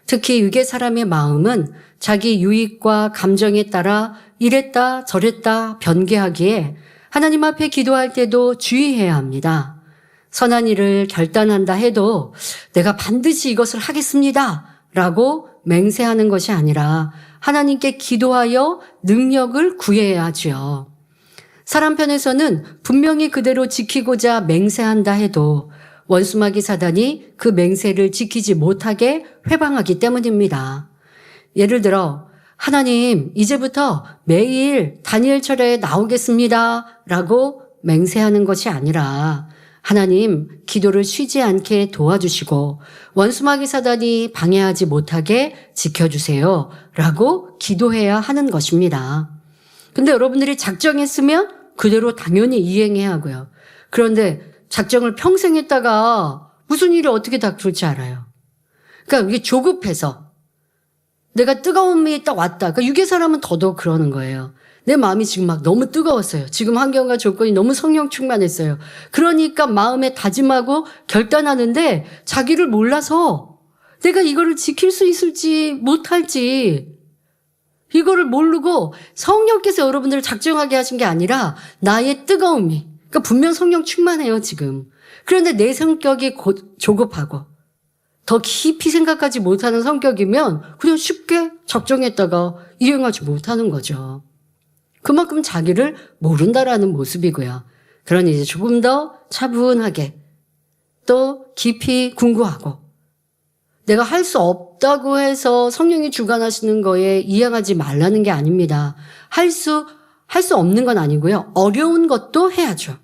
특히 유괴 사람의 마음은 자기 유익과 감정에 따라 이랬다 저랬다 변개하기에 하나님 앞에 기도할 때도 주의해야 합니다. 선한 일을 결단한다 해도 내가 반드시 이것을 하겠습니다 라고 맹세하는 것이 아니라 하나님께 기도하여 능력을 구해야 하지요. 사람 편에서는 분명히 그대로 지키고자 맹세한다 해도 원수마귀 사단이 그 맹세를 지키지 못하게 회방하기 때문입니다. 예를 들어 하나님 이제부터 매일 다니엘철에 나오겠습니다 라고 맹세하는 것이 아니라 하나님 기도를 쉬지 않게 도와주시고 원수마귀 사단이 방해하지 못하게 지켜주세요 라고 기도해야 하는 것입니다. 근데 여러분들이 작정했으면 그대로 당연히 이행해야 하고요. 그런데 작정을 평생 했다가 무슨 일이 어떻게 닥칠지 알아요. 그러니까 이게 조급해서 내가 뜨거움이 딱 왔다. 그러니까 유괴 사람은 더더욱 그러는 거예요. 내 마음이 지금 막 너무 뜨거웠어요. 지금 환경과 조건이 너무 성령 충만했어요. 그러니까 마음에 다짐하고 결단하는데 자기를 몰라서 내가 이거를 지킬 수 있을지 못할지 이거를 모르고 성령께서 여러분들을 작정하게 하신 게 아니라 나의 뜨거움이 그러니까 분명 성령 충만해요 지금. 그런데 내 성격이 조급하고 더 깊이 생각하지 못하는 성격이면 그냥 쉽게 작정했다가 이행하지 못하는 거죠. 그만큼 자기를 모른다라는 모습이고요. 그러니 이제 조금 더 차분하게 또 깊이 궁구하고 내가 할 수 없다고 해서 성령이 주관하시는 거에 이행하지 말라는 게 아닙니다. 할 수 없는 건 아니고요. 어려운 것도 해야죠.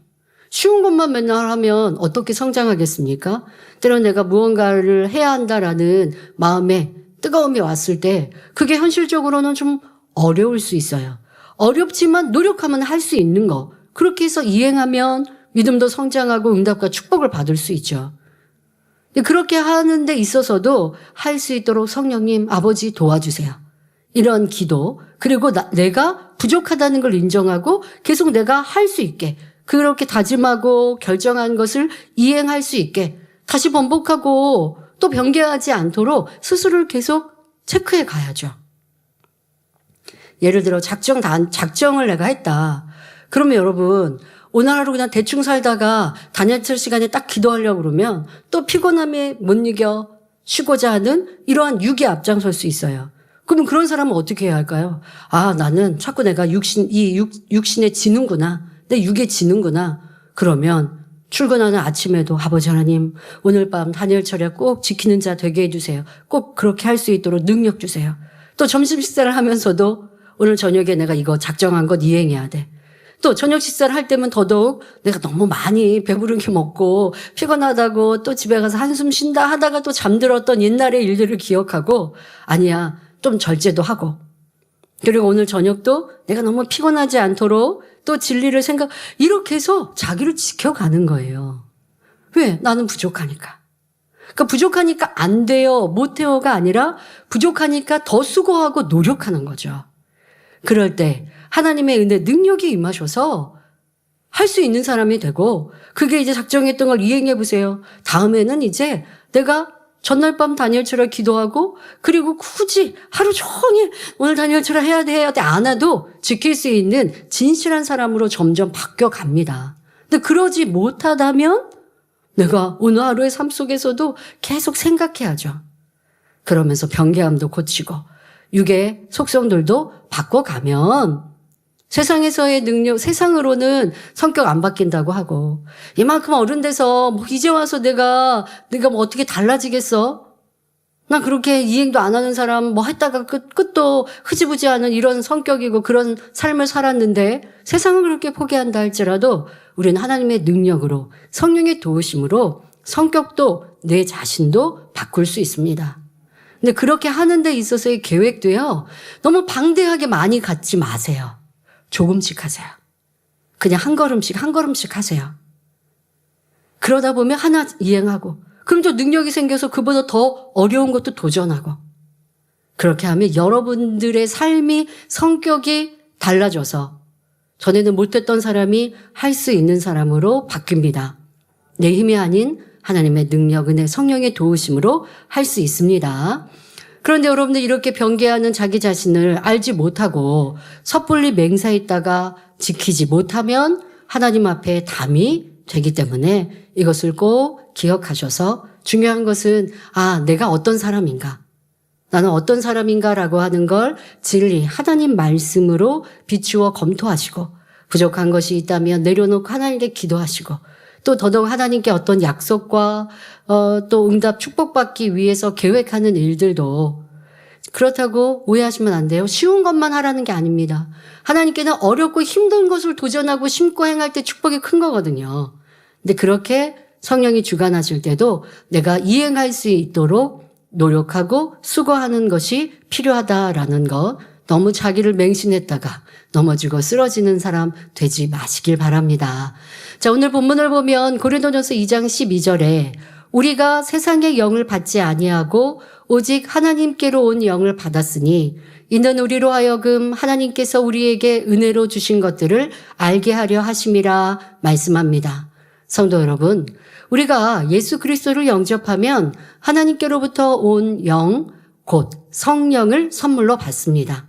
쉬운 것만 맨날 하면 어떻게 성장하겠습니까? 때론 내가 무언가를 해야 한다라는 마음에 뜨거움이 왔을 때 그게 현실적으로는 좀 어려울 수 있어요. 어렵지만 노력하면 할 수 있는 거. 그렇게 해서 이행하면 믿음도 성장하고 응답과 축복을 받을 수 있죠. 그렇게 하는 데 있어서도 할 수 있도록 성령님 아버지 도와주세요. 이런 기도 그리고 내가 부족하다는 걸 인정하고 계속 내가 할 수 있게 그렇게 다짐하고 결정한 것을 이행할 수 있게 다시 번복하고 또 변개하지 않도록 스스로를 계속 체크해 가야죠. 예를 들어 작정을 내가 했다. 그러면 여러분 오늘 하루 그냥 대충 살다가 다니엘철 시간에 딱 기도하려고 그러면 또 피곤함에 못 이겨 쉬고자 하는 이러한 육이 앞장설 수 있어요. 그러면 그런 사람은 어떻게 해야 할까요? 아, 나는 자꾸 내가 육신에 지는구나. 내 육에 지는구나. 그러면 출근하는 아침에도 아버지 하나님 오늘 밤 다니엘철에 꼭 지키는 자 되게 해주세요. 꼭 그렇게 할 수 있도록 능력 주세요. 또 점심 식사를 하면서도 오늘 저녁에 내가 이거 작정한 것 이행해야 돼. 또 저녁 식사를 할 때면 더더욱 내가 너무 많이 배부르게 먹고 피곤하다고 또 집에 가서 한숨 쉰다 하다가 또 잠들었던 옛날의 일들을 기억하고 아니야 좀 절제도 하고 그리고 오늘 저녁도 내가 너무 피곤하지 않도록 또 진리를 이렇게 해서 자기를 지켜가는 거예요. 왜? 나는 부족하니까. 그러니까 부족하니까 안 돼요, 못 해요가 아니라 부족하니까 더 수고하고 노력하는 거죠. 그럴 때 하나님의 은혜, 능력이 임하셔서 할 수 있는 사람이 되고, 그게 이제 작정했던 걸 이행해 보세요. 다음에는 이제 내가 전날 밤 다니엘처럼 기도하고, 그리고 굳이 하루 종일 오늘 다니엘처럼 해야 돼 안 해도 지킬 수 있는 진실한 사람으로 점점 바뀌어 갑니다. 근데 그러지 못하다면 내가 오늘 하루의 삶 속에서도 계속 생각해야죠. 그러면서 변개함도 고치고 육의 속성들도 바꿔가면 세상에서의 능력, 세상으로는 성격 안 바뀐다고 하고, 이만큼 어른 돼서 뭐 이제 와서 내가 뭐 어떻게 달라지겠어? 나 그렇게 이행도 안 하는 사람 뭐 했다가 끝도 흐지부지 않은 이런 성격이고 그런 삶을 살았는데 세상을 그렇게 포기한다 할지라도 우리는 하나님의 능력으로, 성령의 도우심으로 성격도 내 자신도 바꿀 수 있습니다. 근데 그렇게 하는 데 있어서의 계획도요, 너무 방대하게 많이 갖지 마세요. 조금씩 하세요. 그냥 한 걸음씩 하세요. 그러다 보면 하나 이행하고, 그럼 또 능력이 생겨서 그보다 더 어려운 것도 도전하고, 그렇게 하면 여러분들의 삶이, 성격이 달라져서 전에는 못했던 사람이 할 수 있는 사람으로 바뀝니다. 내 힘이 아닌 하나님의 능력, 은혜, 성령의 도우심으로 할 수 있습니다. 그런데 여러분들 이렇게 변개하는 자기 자신을 알지 못하고 섣불리 맹세했다가 지키지 못하면 하나님 앞에 담이 되기 때문에 이것을 꼭 기억하셔서, 중요한 것은 내가 어떤 사람인가, 나는 어떤 사람인가라고 하는 걸 진리, 하나님 말씀으로 비추어 검토하시고, 부족한 것이 있다면 내려놓고 하나님께 기도하시고, 또 더더욱 하나님께 어떤 약속과 또 응답, 축복받기 위해서 계획하는 일들도, 그렇다고 오해하시면 안 돼요. 쉬운 것만 하라는 게 아닙니다. 하나님께는 어렵고 힘든 것을 도전하고 심고 행할 때 축복이 큰 거거든요. 근데 그렇게 성령이 주관하실 때도 내가 이행할 수 있도록 노력하고 수고하는 것이 필요하다라는 것, 너무 자기를 맹신했다가 넘어지고 쓰러지는 사람 되지 마시길 바랍니다. 자, 오늘 본문을 보면 고린도전서 2장 12절에 우리가 세상의 영을 받지 아니하고 오직 하나님께로 온 영을 받았으니 이는 우리로 하여금 하나님께서 우리에게 은혜로 주신 것들을 알게 하려 하심이라 말씀합니다. 성도 여러분, 우리가 예수 그리스도를 영접하면 하나님께로부터 온 영, 곧 성령을 선물로 받습니다.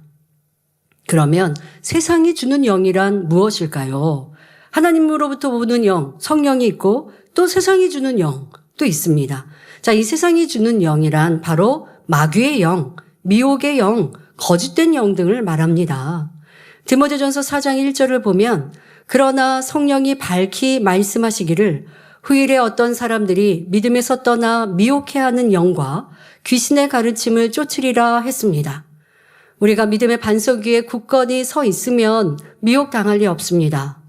그러면 세상이 주는 영이란 무엇일까요? 하나님으로부터 오는 영, 성령이 있고 또 세상이 주는 영도 있습니다. 자, 이 세상이 주는 영이란 바로 마귀의 영, 미혹의 영, 거짓된 영 등을 말합니다. 디모데전서 4장 1절을 보면 그러나 성령이 밝히 말씀하시기를 후일에 어떤 사람들이 믿음에서 떠나 미혹해하는 영과 귀신의 가르침을 쫓으리라 했습니다. 우리가 믿음의 반석 위에 굳건히 서 있으면 미혹당할 리 없습니다.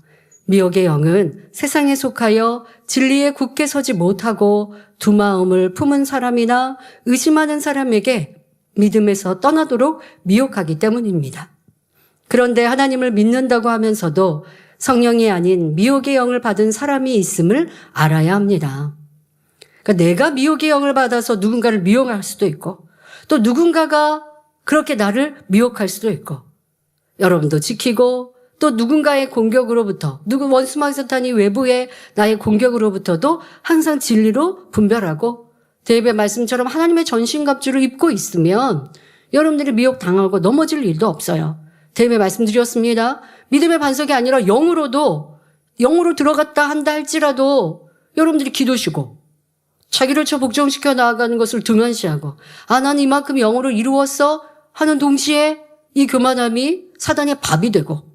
미혹의 영은 세상에 속하여 진리에 굳게 서지 못하고 두 마음을 품은 사람이나 의심하는 사람에게 믿음에서 떠나도록 미혹하기 때문입니다. 그런데 하나님을 믿는다고 하면서도 성령이 아닌 미혹의 영을 받은 사람이 있음을 알아야 합니다. 그러니까 내가 미혹의 영을 받아서 누군가를 미혹할 수도 있고, 또 누군가가 그렇게 나를 미혹할 수도 있고, 여러분도 지키고, 또 누군가의 공격으로부터, 원수마귀 사탄이 외부의 나의 공격으로부터도 항상 진리로 분별하고, 데이비의 말씀처럼 하나님의 전신갑주를 입고 있으면 여러분들이 미혹당하고 넘어질 일도 없어요. 데이비의 말씀드렸습니다. 믿음의 반석이 아니라 영으로 들어갔다 한다 할지라도 여러분들이 기도시고 자기를 복종시켜 나아가는 것을 등한시하고, 난 이만큼 영으로 이루었어 하는 동시에 이 교만함이 사단의 밥이 되고,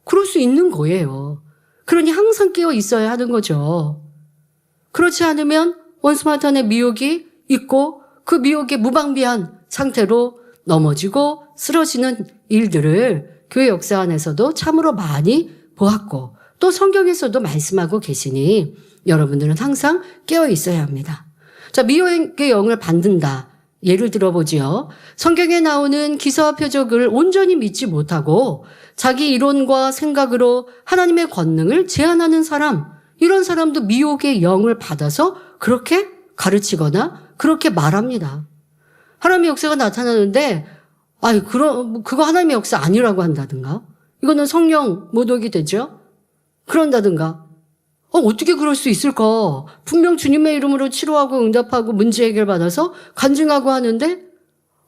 그럴 수 있는 거예요. 그러니 항상 깨어 있어야 하는 거죠. 그렇지 않으면 원수마탄의 미혹이 있고 그 미혹에 무방비한 상태로 넘어지고 쓰러지는 일들을 교회 역사 안에서도 참으로 많이 보았고, 또 성경에서도 말씀하고 계시니 여러분들은 항상 깨어 있어야 합니다. 자, 미혹의 영을 받는다. 예를 들어보지요. 성경에 나오는 기사와 표적을 온전히 믿지 못하고 자기 이론과 생각으로 하나님의 권능을 제한하는 사람, 이런 사람도 미혹의 영을 받아서 그렇게 가르치거나 그렇게 말합니다. 하나님의 역사가 나타나는데 그거 하나님의 역사 아니라고 한다든가, 이거는 성령 모독이 되죠. 그런다든가, 어떻게 그럴 수 있을까? 분명 주님의 이름으로 치료하고 응답하고 문제 해결받아서 간증하고 하는데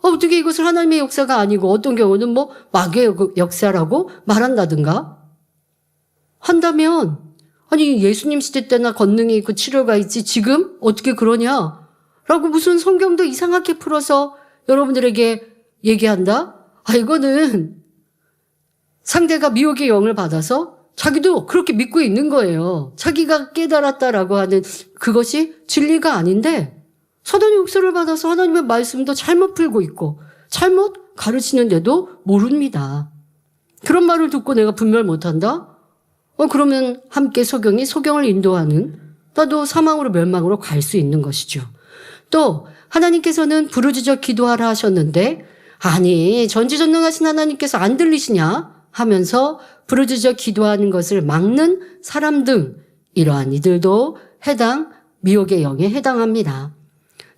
어떻게 이것을 하나님의 역사가 아니고 어떤 경우는 뭐 마귀의 역사라고 말한다든가 한다면, 아니 예수님 시대 때나 권능이 있고 치료가 있지 지금 어떻게 그러냐? 라고 무슨 성경도 이상하게 풀어서 여러분들에게 얘기한다? 이거는 상대가 미혹의 영을 받아서 자기도 그렇게 믿고 있는 거예요. 자기가 깨달았다라고 하는 그것이 진리가 아닌데 사단의 역사를 받아서 하나님의 말씀도 잘못 풀고 있고 잘못 가르치는데도 모릅니다. 그런 말을 듣고 내가 분별 못한다? 그러면 함께 소경을 인도하는, 나도 사망으로 멸망으로 갈 수 있는 것이죠. 또 하나님께서는 부르짖어 기도하라 하셨는데, 아니 전지전능하신 하나님께서 안 들리시냐 하면서 부르짖어 기도하는 것을 막는 사람 등 이러한 이들도 미혹의 영에 해당합니다.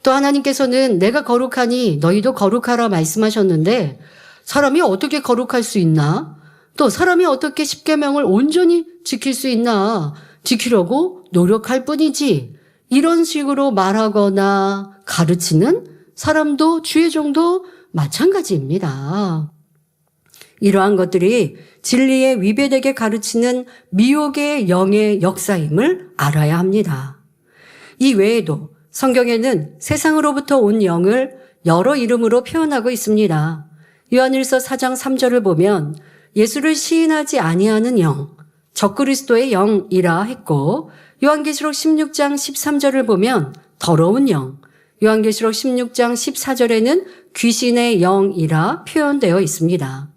또 하나님께서는 내가 거룩하니 너희도 거룩하라 말씀하셨는데 사람이 어떻게 거룩할 수 있나? 또 사람이 어떻게 십계명을 온전히 지킬 수 있나? 지키려고 노력할 뿐이지, 이런 식으로 말하거나 가르치는 사람도 주의 종도 마찬가지입니다. 이러한 것들이 진리에 위배되게 가르치는 미혹의 영의 역사임을 알아야 합니다. 이 외에도 성경에는 세상으로부터 온 영을 여러 이름으로 표현하고 있습니다. 요한일서 4장 3절을 보면 예수를 시인하지 아니하는 영, 적그리스도의 영이라 했고, 요한계시록 16장 13절을 보면 더러운 영, 요한계시록 16장 14절에는 귀신의 영이라 표현되어 있습니다.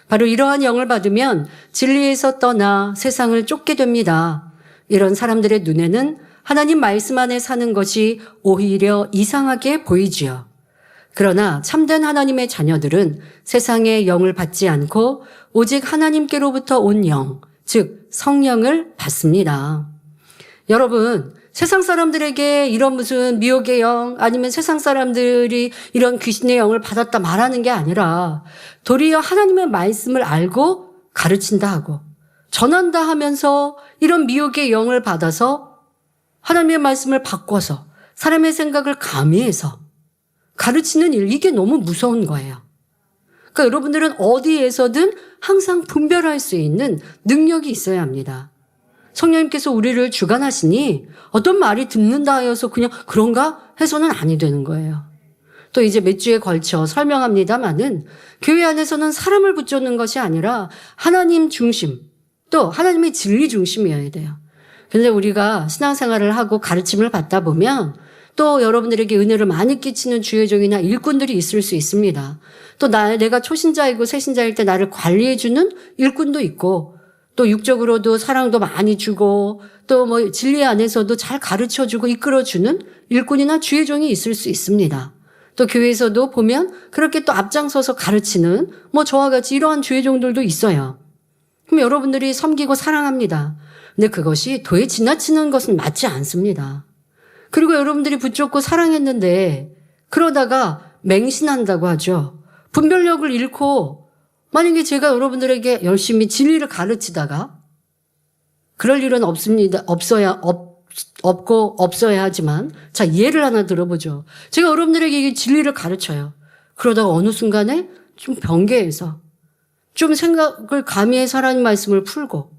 바로 이러한 영을 받으면 진리에서 떠나 세상을 쫓게 됩니다. 이런 사람들의 눈에는 하나님 말씀 안에 사는 것이 오히려 이상하게 보이지요. 그러나 참된 하나님의 자녀들은 세상의 영을 받지 않고 오직 하나님께로부터 온 영, 즉 성령을 받습니다. 여러분, 세상 사람들에게 이런 무슨 미혹의 영, 아니면 세상 사람들이 이런 귀신의 영을 받았다 말하는 게 아니라 도리어 하나님의 말씀을 알고 가르친다 하고 전한다 하면서 이런 미혹의 영을 받아서 하나님의 말씀을 바꿔서 사람의 생각을 가미해서 가르치는 일, 이게 너무 무서운 거예요. 그러니까 여러분들은 어디에서든 항상 분별할 수 있는 능력이 있어야 합니다. 성령님께서 우리를 주관하시니 어떤 말이 듣는다 하여서 그냥 그런가 해서는 아니 되는 거예요. 또 이제 몇 주에 걸쳐 설명합니다마는 교회 안에서는 사람을 붙잡는 것이 아니라 하나님 중심, 또 하나님의 진리 중심이어야 돼요. 그런데 우리가 신앙생활을 하고 가르침을 받다 보면 또 여러분들에게 은혜를 많이 끼치는 주의종이나 일꾼들이 있을 수 있습니다. 또 내가 초신자이고 새신자일 때 나를 관리해주는 일꾼도 있고, 또 육적으로도 사랑도 많이 주고, 또 뭐 진리 안에서도 잘 가르쳐주고 이끌어주는 일꾼이나 주의종이 있을 수 있습니다. 또 교회에서도 보면 그렇게 또 앞장서서 가르치는 저와 같이 이러한 주의종들도 있어요. 그럼 여러분들이 섬기고 사랑합니다. 근데 그것이 도에 지나치는 것은 맞지 않습니다. 그리고 여러분들이 붙잡고 사랑했는데 그러다가 맹신한다고 하죠. 분별력을 잃고, 만약에 제가 여러분들에게 열심히 진리를 가르치다가, 그럴 일은 없어야 하지만, 자, 예를 하나 들어보죠. 제가 여러분들에게 이 진리를 가르쳐요. 그러다가 어느 순간에 좀 변개해서, 좀 생각을 가미해서 하나님 말씀을 풀고,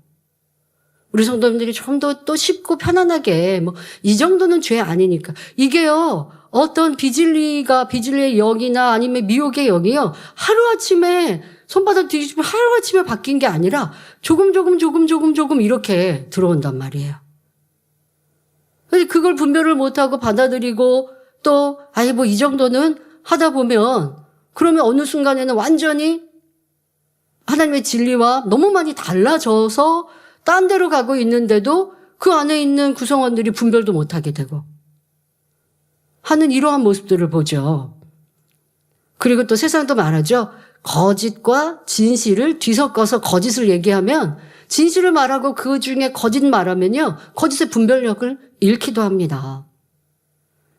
우리 성도님들이 좀 더 또 쉽고 편안하게, 이 정도는 죄 아니니까. 이게요, 어떤 비진리의 영이나 아니면 미혹의 영이요, 하루아침에 손바닥 뒤집으면 하루아침에 바뀐 게 아니라 조금 이렇게 들어온단 말이에요. 그걸 분별을 못하고 받아들이고 또 이 정도는 하다 보면, 그러면 어느 순간에는 완전히 하나님의 진리와 너무 많이 달라져서 딴 데로 가고 있는데도 그 안에 있는 구성원들이 분별도 못하게 되고 하는 이러한 모습들을 보죠. 그리고 또 세상도 말하죠. 거짓과 진실을 뒤섞어서 거짓을 얘기하면 진실을 말하고 그 중에 거짓 말하면요. 거짓의 분별력을 잃기도 합니다.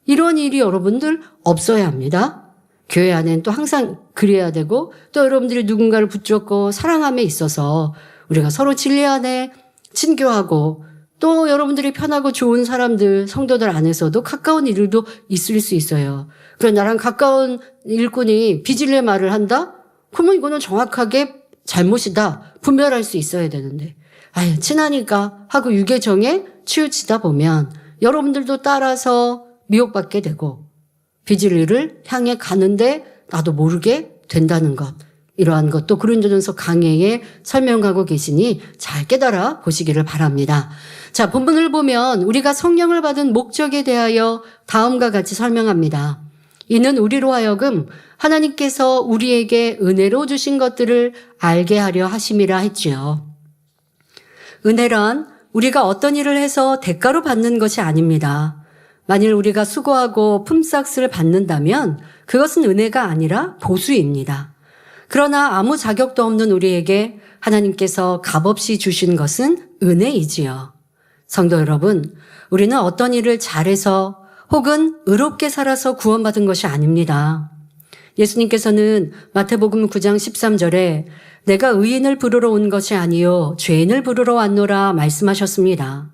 이런 일이 여러분들 없어야 합니다. 교회 안에는 또 항상 그래야 되고 또 여러분들이 누군가를 붙잡고 사랑함에 있어서 우리가 서로 진리 안에 친교하고 또 여러분들이 편하고 좋은 사람들, 성도들 안에서도 가까운 일도 있을 수 있어요. 그럼 나랑 가까운 일꾼이 비진리의 말을 한다? 그러면 이거는 정확하게 잘못이다. 분별할 수 있어야 되는데. 아유, 친하니까 하고 유계정에 치우치다 보면 여러분들도 따라서 미혹받게 되고 비진리를 향해 가는데 나도 모르게 된다는 것. 이러한 것도 고린도전서 강해에 설명하고 계시니 잘 깨달아 보시기를 바랍니다. 자, 본문을 보면 우리가 성령을 받은 목적에 대하여 다음과 같이 설명합니다. 이는 우리로 하여금 하나님께서 우리에게 은혜로 주신 것들을 알게 하려 하심이라 했지요. 은혜란 우리가 어떤 일을 해서 대가로 받는 것이 아닙니다. 만일 우리가 수고하고 품삯을 받는다면 그것은 은혜가 아니라 보수입니다. 그러나 아무 자격도 없는 우리에게 하나님께서 값없이 주신 것은 은혜이지요. 성도 여러분, 우리는 어떤 일을 잘해서 혹은 의롭게 살아서 구원받은 것이 아닙니다. 예수님께서는 마태복음 9장 13절에 내가 의인을 부르러 온 것이 아니요 죄인을 부르러 왔노라 말씀하셨습니다.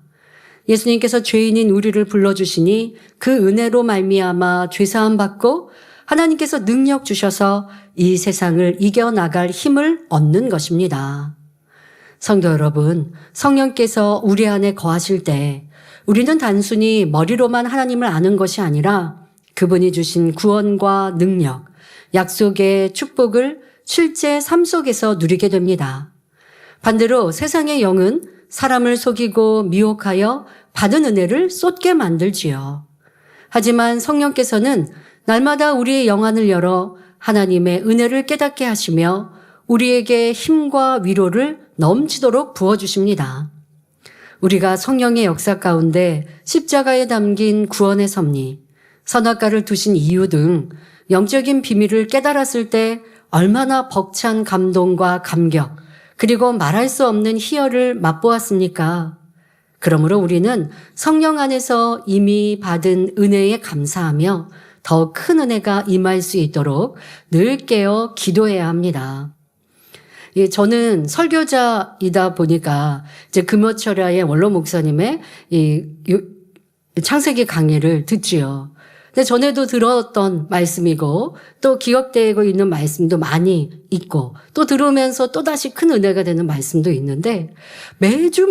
예수님께서 죄인인 우리를 불러주시니 그 은혜로 말미암아 죄사함 받고 하나님께서 능력 주셔서 이 세상을 이겨나갈 힘을 얻는 것입니다. 성도 여러분, 성령께서 우리 안에 거하실 때 우리는 단순히 머리로만 하나님을 아는 것이 아니라 그분이 주신 구원과 능력, 약속의 축복을 실제 삶 속에서 누리게 됩니다. 반대로 세상의 영은 사람을 속이고 미혹하여 받은 은혜를 쏟게 만들지요. 하지만 성령께서는 날마다 우리의 영안을 열어 하나님의 은혜를 깨닫게 하시며 우리에게 힘과 위로를 넘치도록 부어주십니다. 우리가 성령의 역사 가운데 십자가에 담긴 구원의 섭리, 선악과를 두신 이유 등 영적인 비밀을 깨달았을 때 얼마나 벅찬 감동과 감격, 그리고 말할 수 없는 희열을 맛보았습니까? 그러므로 우리는 성령 안에서 이미 받은 은혜에 감사하며 더 큰 은혜가 임할 수 있도록 늘 깨어 기도해야 합니다. 예, 저는 설교자이다 보니까 이제 금요철야의 원로 목사님의 이 창세기 강의를 듣지요. 근데 전에도 들었던 말씀이고 또 기억되고 있는 말씀도 많이 있고 또 들으면서 또다시 큰 은혜가 되는 말씀도 있는데 매주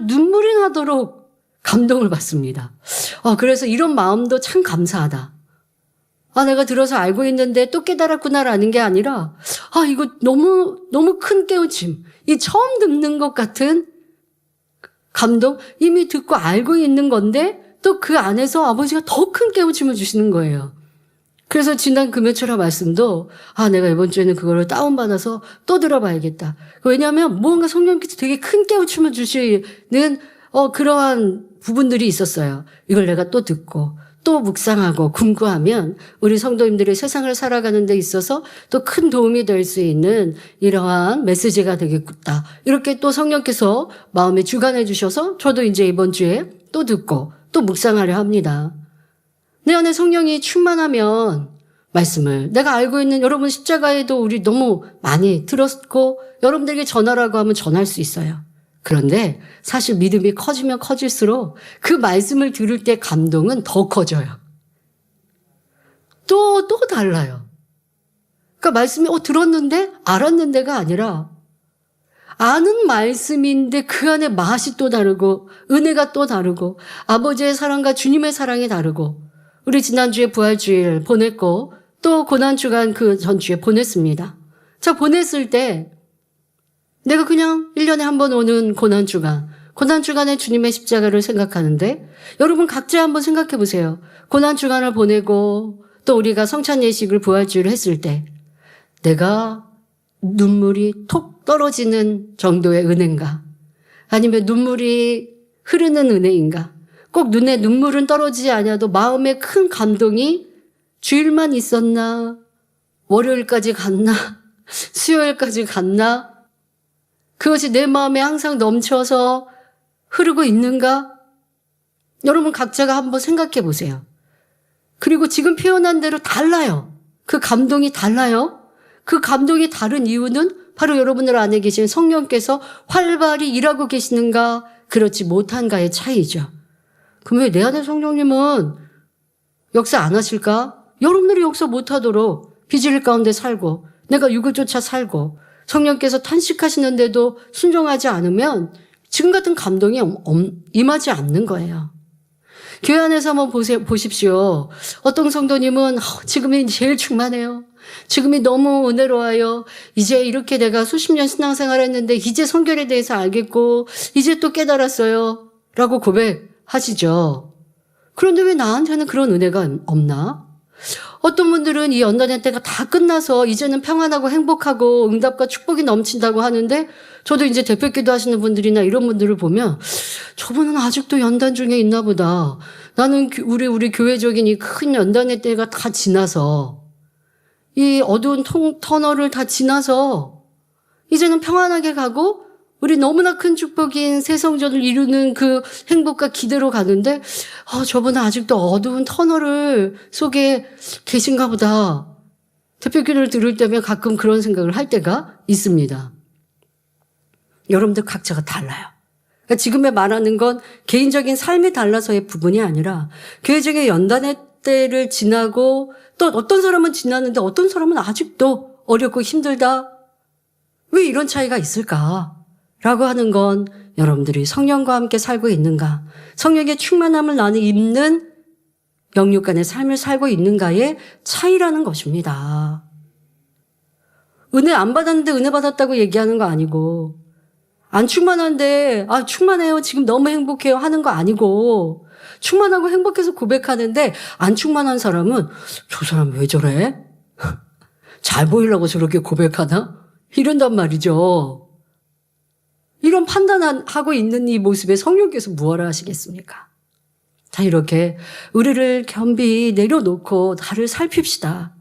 눈물이 나도록 감동을 받습니다. 그래서 이런 마음도 참 감사하다. 내가 들어서 알고 있는데 또 깨달았구나라는 게 아니라 이거 너무 큰 깨우침. 이 처음 듣는 것 같은 감동. 이미 듣고 알고 있는 건데 또 그 안에서 아버지가 더 큰 깨우침을 주시는 거예요. 그래서 지난 금요철야 말씀도 내가 이번 주에는 그거를 다운받아서 또 들어봐야겠다. 왜냐하면 무언가 성령께서 되게 큰 깨우침을 주시는 그러한 부분들이 있었어요. 이걸 내가 또 듣고 또 묵상하고 궁구하면 우리 성도님들이 세상을 살아가는 데 있어서 또 큰 도움이 될 수 있는 이러한 메시지가 되겠다. 이렇게 또 성령께서 마음에 주관해 주셔서 저도 이제 이번 주에 또 듣고 또 묵상하려 합니다. 내 안에 성령이 충만하면 말씀을 내가 알고 있는 여러분 십자가에도 우리 너무 많이 들었고 여러분들에게 전하라고 하면 전할 수 있어요. 그런데 사실 믿음이 커지면 커질수록 그 말씀을 들을 때 감동은 더 커져요. 또 달라요. 그러니까 말씀이 들었는데 알았는데가 아니라 아는 말씀인데 그 안에 맛이 또 다르고 은혜가 또 다르고 아버지의 사랑과 주님의 사랑이 다르고 우리 지난주에 부활주일 보냈고 또 고난주간 그 전주에 보냈습니다. 자, 보냈을 때 내가 그냥 1년에 한 번 오는 고난주간에 주님의 십자가를 생각하는데 여러분 각자 한번 생각해 보세요. 고난주간을 보내고 또 우리가 성찬예식을 부활주일을 했을 때 내가 눈물이 톡 떨어지는 정도의 은혜인가? 아니면 눈물이 흐르는 은혜인가? 꼭 눈에 눈물은 떨어지지 않아도 마음에 큰 감동이 주일만 있었나? 월요일까지 갔나? 수요일까지 갔나? 그것이 내 마음에 항상 넘쳐서 흐르고 있는가? 여러분 각자가 한번 생각해 보세요. 그리고 지금 표현한 대로 달라요. 그 감동이 달라요. 그 감동이 다른 이유는 바로 여러분들 안에 계신 성령께서 활발히 일하고 계시는가, 그렇지 못한가의 차이죠. 그럼 왜 내 안에 성령님은 역사 안 하실까? 여러분들이 역사 못하도록 비질 가운데 살고 내가 육을 쫓아 살고 성령께서 탄식하시는데도 순종하지 않으면 지금 같은 감동이 임하지 않는 거예요. 교회 안에서 한번 보십시오. 어떤 성도님은 지금이 제일 충만해요. 지금이 너무 은혜로워요. 이제 이렇게 내가 수십 년 신앙생활 했는데 이제 성결에 대해서 알겠고 이제 또 깨달았어요. 라고 고백하시죠. 그런데 왜 나한테는 그런 은혜가 없나? 어떤 분들은 이 연단의 때가 다 끝나서 이제는 평안하고 행복하고 응답과 축복이 넘친다고 하는데, 저도 이제 대표기도 하시는 분들이나 이런 분들을 보면 저분은 아직도 연단 중에 있나 보다. 나는 우리 교회적인 이 큰 연단의 때가 다 지나서, 이 어두운 터널을 다 지나서 이제는 평안하게 가고 우리 너무나 큰 축복인 새 성전을 이루는 그 행복과 기대로 가는데, 저분은 아직도 어두운 터널 속에 계신가 보다. 대표기를 들을 때면 가끔 그런 생각을 할 때가 있습니다. 여러분들 각자가 달라요. 그러니까 지금에 말하는 건 개인적인 삶이 달라서의 부분이 아니라 교회적인 연단의 때를 지나고, 또 어떤 사람은 지났는데 어떤 사람은 아직도 어렵고 힘들다. 왜 이런 차이가 있을까? 라고 하는 건 여러분들이 성령과 함께 살고 있는가, 성령의 충만함을 나는 입는 영육간의 삶을 살고 있는가의 차이라는 것입니다. 은혜 안 받았는데 은혜 받았다고 얘기하는 거 아니고, 안 충만한데 충만해요, 지금 너무 행복해요 하는 거 아니고, 충만하고 행복해서 고백하는데 안 충만한 사람은 저 사람 왜 저래? 잘 보이려고 저렇게 고백하나? 이런단 말이죠. 이런 판단하고 있는 이 모습에 성령께서 무엇을 하시겠습니까? 자, 이렇게 우리를 겸비 내려놓고 나를 살핍시다.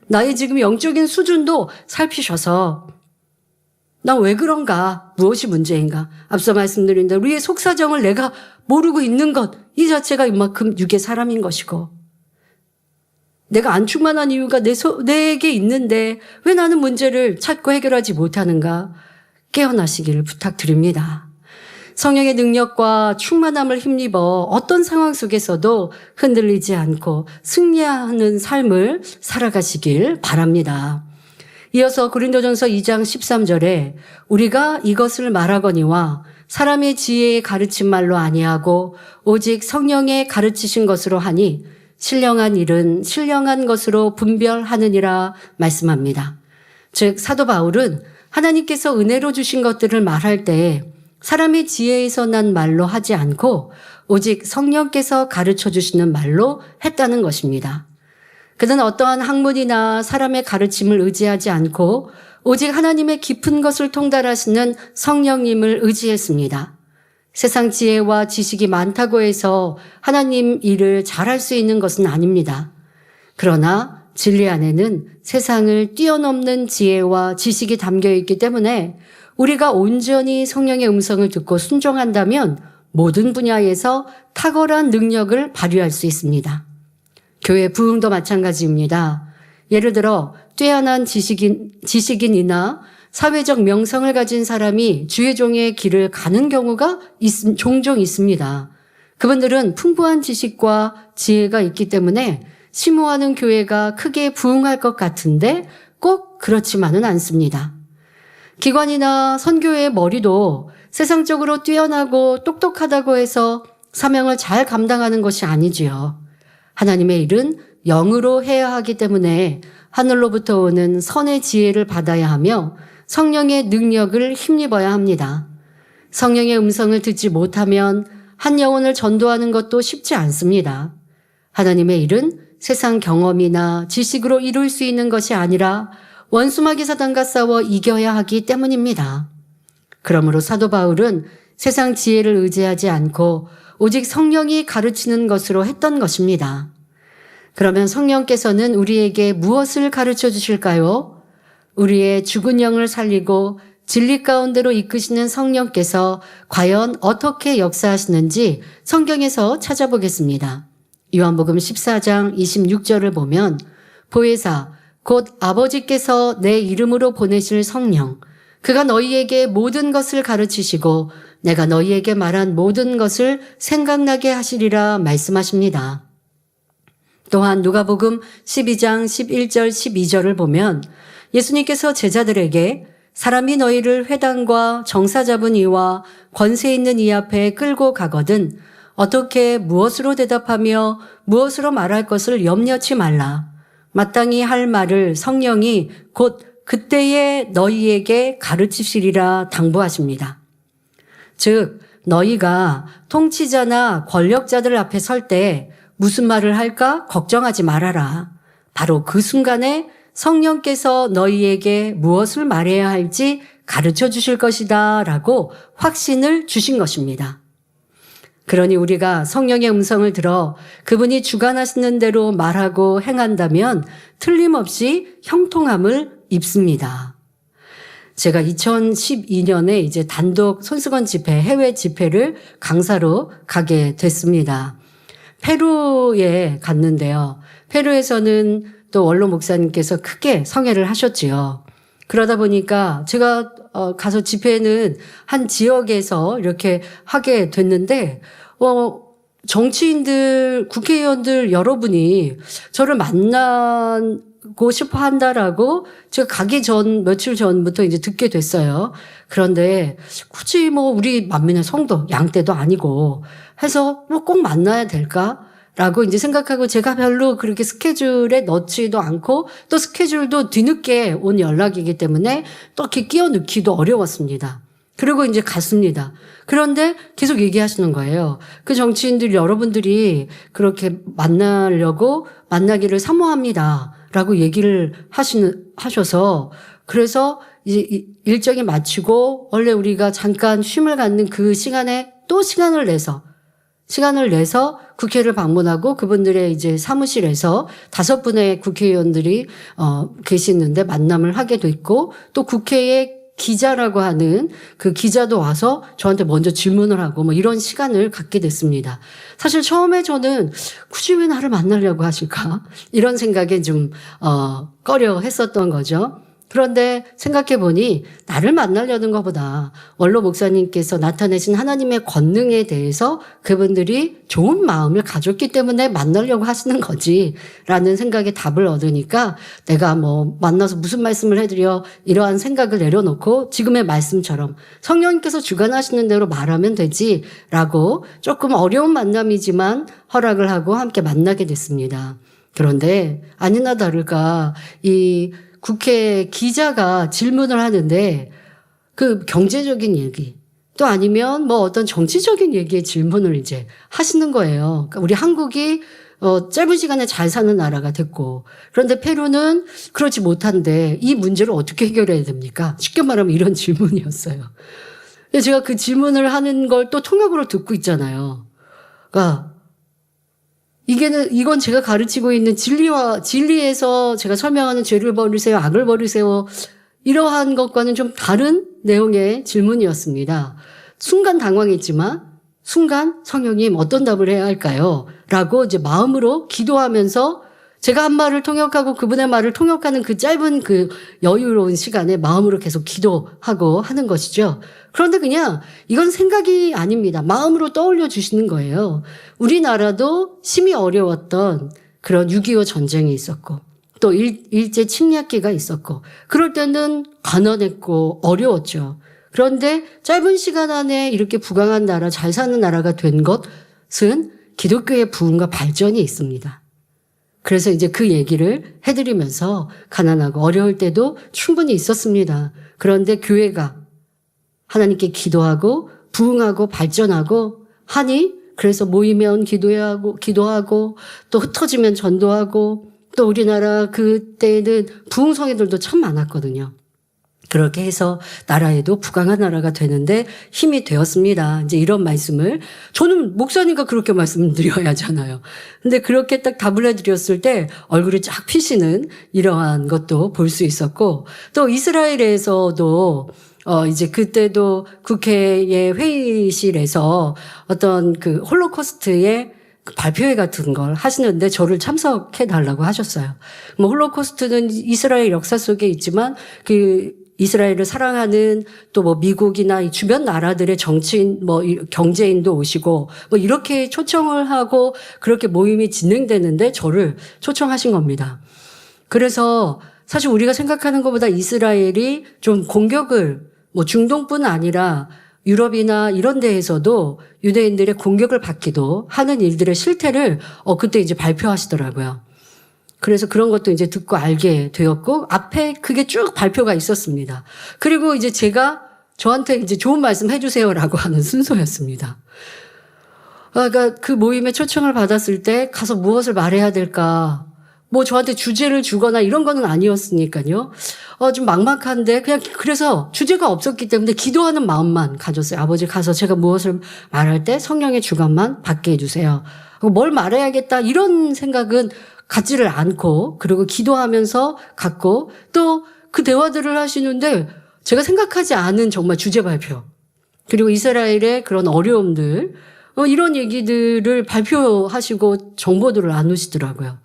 나의 지금 영적인 수준도 살피셔서 나 왜 그런가? 무엇이 문제인가? 앞서 말씀드린 대로 우리의 속사정을 내가 모르고 있는 것, 이 자체가 이만큼 육의 사람인 것이고, 내가 안 충만한 이유가 내게 있는데 왜 나는 문제를 찾고 해결하지 못하는가? 깨어나시기를 부탁드립니다. 성령의 능력과 충만함을 힘입어 어떤 상황 속에서도 흔들리지 않고 승리하는 삶을 살아가시길 바랍니다. 이어서 고린도전서 2장 13절에 우리가 이것을 말하거니와 사람의 지혜에 가르친 말로 아니하고 오직 성령의 가르치신 것으로 하니 신령한 일은 신령한 것으로 분별하느니라 말씀합니다. 즉 사도 바울은 하나님께서 은혜로 주신 것들을 말할 때 사람의 지혜에서 난 말로 하지 않고 오직 성령께서 가르쳐 주시는 말로 했다는 것입니다. 그는 어떠한 학문이나 사람의 가르침을 의지하지 않고 오직 하나님의 깊은 것을 통달하시는 성령님을 의지했습니다. 세상 지혜와 지식이 많다고 해서 하나님 일을 잘할 수 있는 것은 아닙니다. 그러나 진리 안에는 세상을 뛰어넘는 지혜와 지식이 담겨 있기 때문에 우리가 온전히 성령의 음성을 듣고 순종한다면 모든 분야에서 탁월한 능력을 발휘할 수 있습니다. 교회 부흥도 마찬가지입니다. 예를 들어 뛰어난 지식인이나 사회적 명성을 가진 사람이 주의 종의 길을 가는 경우가 종종 있습니다. 그분들은 풍부한 지식과 지혜가 있기 때문에 심호하는 교회가 크게 부흥할 것 같은데 꼭 그렇지만은 않습니다. 기관이나 선교회의 머리도 세상적으로 뛰어나고 똑똑하다고 해서 사명을 잘 감당하는 것이 아니지요. 하나님의 일은 영으로 해야 하기 때문에 하늘로부터 오는 선의 지혜를 받아야 하며 성령의 능력을 힘입어야 합니다. 성령의 음성을 듣지 못하면 한 영혼을 전도하는 것도 쉽지 않습니다. 하나님의 일은 세상 경험이나 지식으로 이룰 수 있는 것이 아니라 원수마귀 사단과 싸워 이겨야 하기 때문입니다. 그러므로 사도 바울은 세상 지혜를 의지하지 않고 오직 성령이 가르치는 것으로 했던 것입니다. 그러면 성령께서는 우리에게 무엇을 가르쳐 주실까요? 우리의 죽은 영을 살리고 진리 가운데로 이끄시는 성령께서 과연 어떻게 역사하시는지 성경에서 찾아보겠습니다. 요한복음 14장 26절을 보면 보혜사 곧 아버지께서 내 이름으로 보내실 성령 그가 너희에게 모든 것을 가르치시고 내가 너희에게 말한 모든 것을 생각나게 하시리라 말씀하십니다. 또한 누가복음 12장 11절 12절을 보면 예수님께서 제자들에게 사람이 너희를 회당과 정사 잡은 이와 권세 있는 이 앞에 끌고 가거든 어떻게 무엇으로 대답하며 무엇으로 말할 것을 염려치 말라. 마땅히 할 말을 성령이 곧 그때에 너희에게 가르치시리라 당부하십니다. 즉 너희가 통치자나 권력자들 앞에 설 때 무슨 말을 할까 걱정하지 말아라. 바로 그 순간에 성령께서 너희에게 무엇을 말해야 할지 가르쳐 주실 것이다 라고 확신을 주신 것입니다. 그러니 우리가 성령의 음성을 들어 그분이 주관하시는 대로 말하고 행한다면 틀림없이 형통함을 입습니다. 제가 2012년에 이제 단독 손수건 집회, 해외 집회를 강사로 가게 됐습니다. 페루에 갔는데요. 페루에서는 또 원로 목사님께서 크게 성회를 하셨지요. 그러다 보니까 제가 가서 집회는 한 지역에서 이렇게 하게 됐는데 정치인들, 국회의원들 여러분이 저를 만나고 싶어 한다라고 제가 가기 전 며칠 전부터 이제 듣게 됐어요. 그런데 굳이 뭐 우리 만민의 성도 양떼도 아니고 해서 뭐 꼭 만나야 될까라고 이제 생각하고 제가 별로 그렇게 스케줄에 넣지도 않고 또 스케줄도 뒤늦게 온 연락이기 때문에 또 이렇게 끼워 넣기도 어려웠습니다. 그리고 이제 갔습니다. 그런데 계속 얘기하시는 거예요. 그 정치인들 여러분들이 그렇게 만나기를 사모합니다. 라고 얘기를 하셔서 그래서 이제 일정이 마치고 원래 우리가 잠깐 쉼을 갖는 그 시간에 또 시간을 내서 국회를 방문하고 그분들의 이제 사무실에서 5분의 국회의원들이 계시는데 만남을 하게 됐고 또 국회에 기자라고 하는 그 기자도 와서 저한테 먼저 질문을 하고 뭐 이런 시간을 갖게 됐습니다. 사실 처음에 저는 굳이 왜 나를 만나려고 하실까? 이런 생각에 좀 꺼려 했었던 거죠. 그런데 생각해 보니 나를 만나려는 것보다 원로 목사님께서 나타내신 하나님의 권능에 대해서 그분들이 좋은 마음을 가졌기 때문에 만나려고 하시는 거지라는 생각에 답을 얻으니까 내가 뭐 만나서 무슨 말씀을 해드려 이러한 생각을 내려놓고 지금의 말씀처럼 성령님께서 주관하시는 대로 말하면 되지라고 조금 어려운 만남이지만 허락을 하고 함께 만나게 됐습니다. 그런데 아니나 다를까 이 국회 기자가 질문을 하는데 그 경제적인 얘기 또 아니면 뭐 어떤 정치적인 얘기에 질문을 이제 하시는 거예요. 그러니까 우리 한국이 짧은 시간에 잘 사는 나라가 됐고 그런데 페루는 그렇지 못한데 이 문제를 어떻게 해결해야 됩니까? 쉽게 말하면 이런 질문이었어요. 제가 그 질문을 하는 걸 또 통역으로 듣고 있잖아요. 그러니까 이건 제가 가르치고 있는 진리에서 제가 설명하는 죄를 버리세요, 악을 버리세요. 이러한 것과는 좀 다른 내용의 질문이었습니다. 순간 당황했지만, 순간 성령님 어떤 답을 해야 할까요? 라고 이제 마음으로 기도하면서 제가 한 말을 통역하고 그분의 말을 통역하는 그 짧은 그 여유로운 시간에 마음으로 계속 기도하고 하는 것이죠. 그런데 그냥 이건 생각이 아닙니다. 마음으로 떠올려 주시는 거예요. 우리나라도 심히 어려웠던 그런 6.25 전쟁이 있었고 또 일제 침략기가 있었고 그럴 때는 가난했고 어려웠죠. 그런데 짧은 시간 안에 이렇게 부강한 나라, 잘 사는 나라가 된 것은 기독교의 부흥과 발전이 있습니다. 그래서 이제 그 얘기를 해드리면서 가난하고 어려울 때도 충분히 있었습니다. 그런데 교회가 하나님께 기도하고 부흥하고 발전하고 하니 그래서 모이면 기도하고 또 흩어지면 전도하고 또 우리나라 그때는 부흥성회들도 참 많았거든요. 그렇게 해서 나라에도 부강한 나라가 되는데 힘이 되었습니다. 이제 이런 말씀을 저는 목사님과 그렇게 말씀드려야 하잖아요. 근데 그렇게 딱 답을 해드렸을 때 얼굴이 쫙 피시는 이러한 것도 볼 수 있었고, 또 이스라엘에서도 이제 그때도 국회의 회의실에서 어떤 그 홀로코스트의 그 발표회 같은 걸 하시는데 저를 참석해 달라고 하셨어요. 뭐 홀로코스트는 이스라엘 역사 속에 있지만 그 이스라엘을 사랑하는 또 뭐 미국이나 이 주변 나라들의 정치인 뭐 경제인도 오시고 뭐 이렇게 초청을 하고 그렇게 모임이 진행되는데 저를 초청하신 겁니다. 그래서 사실 우리가 생각하는 것보다 이스라엘이 좀 공격을 뭐 중동뿐 아니라 유럽이나 이런 데에서도 유대인들의 공격을 받기도 하는 일들의 실태를 그때 이제 발표하시더라고요. 그래서 그런 것도 이제 듣고 알게 되었고, 앞에 그게 쭉 발표가 있었습니다. 그리고 이제 제가 저한테 이제 좋은 말씀 해주세요라고 하는 순서였습니다. 그러니까 그 모임에 초청을 받았을 때 가서 무엇을 말해야 될까? 뭐 저한테 주제를 주거나 이런 거는 아니었으니까요. 좀 막막한데 그냥 그래서 주제가 없었기 때문에 기도하는 마음만 가졌어요. 아버지 가서 제가 무엇을 말할 때 성령의 주관만 받게 해주세요. 뭘 말해야겠다 이런 생각은 갖지를 않고, 그리고 기도하면서 갖고, 또 그 대화들을 하시는데 제가 생각하지 않은 정말 주제 발표, 그리고 이스라엘의 그런 어려움들, 이런 얘기들을 발표하시고 정보들을 나누시더라고요.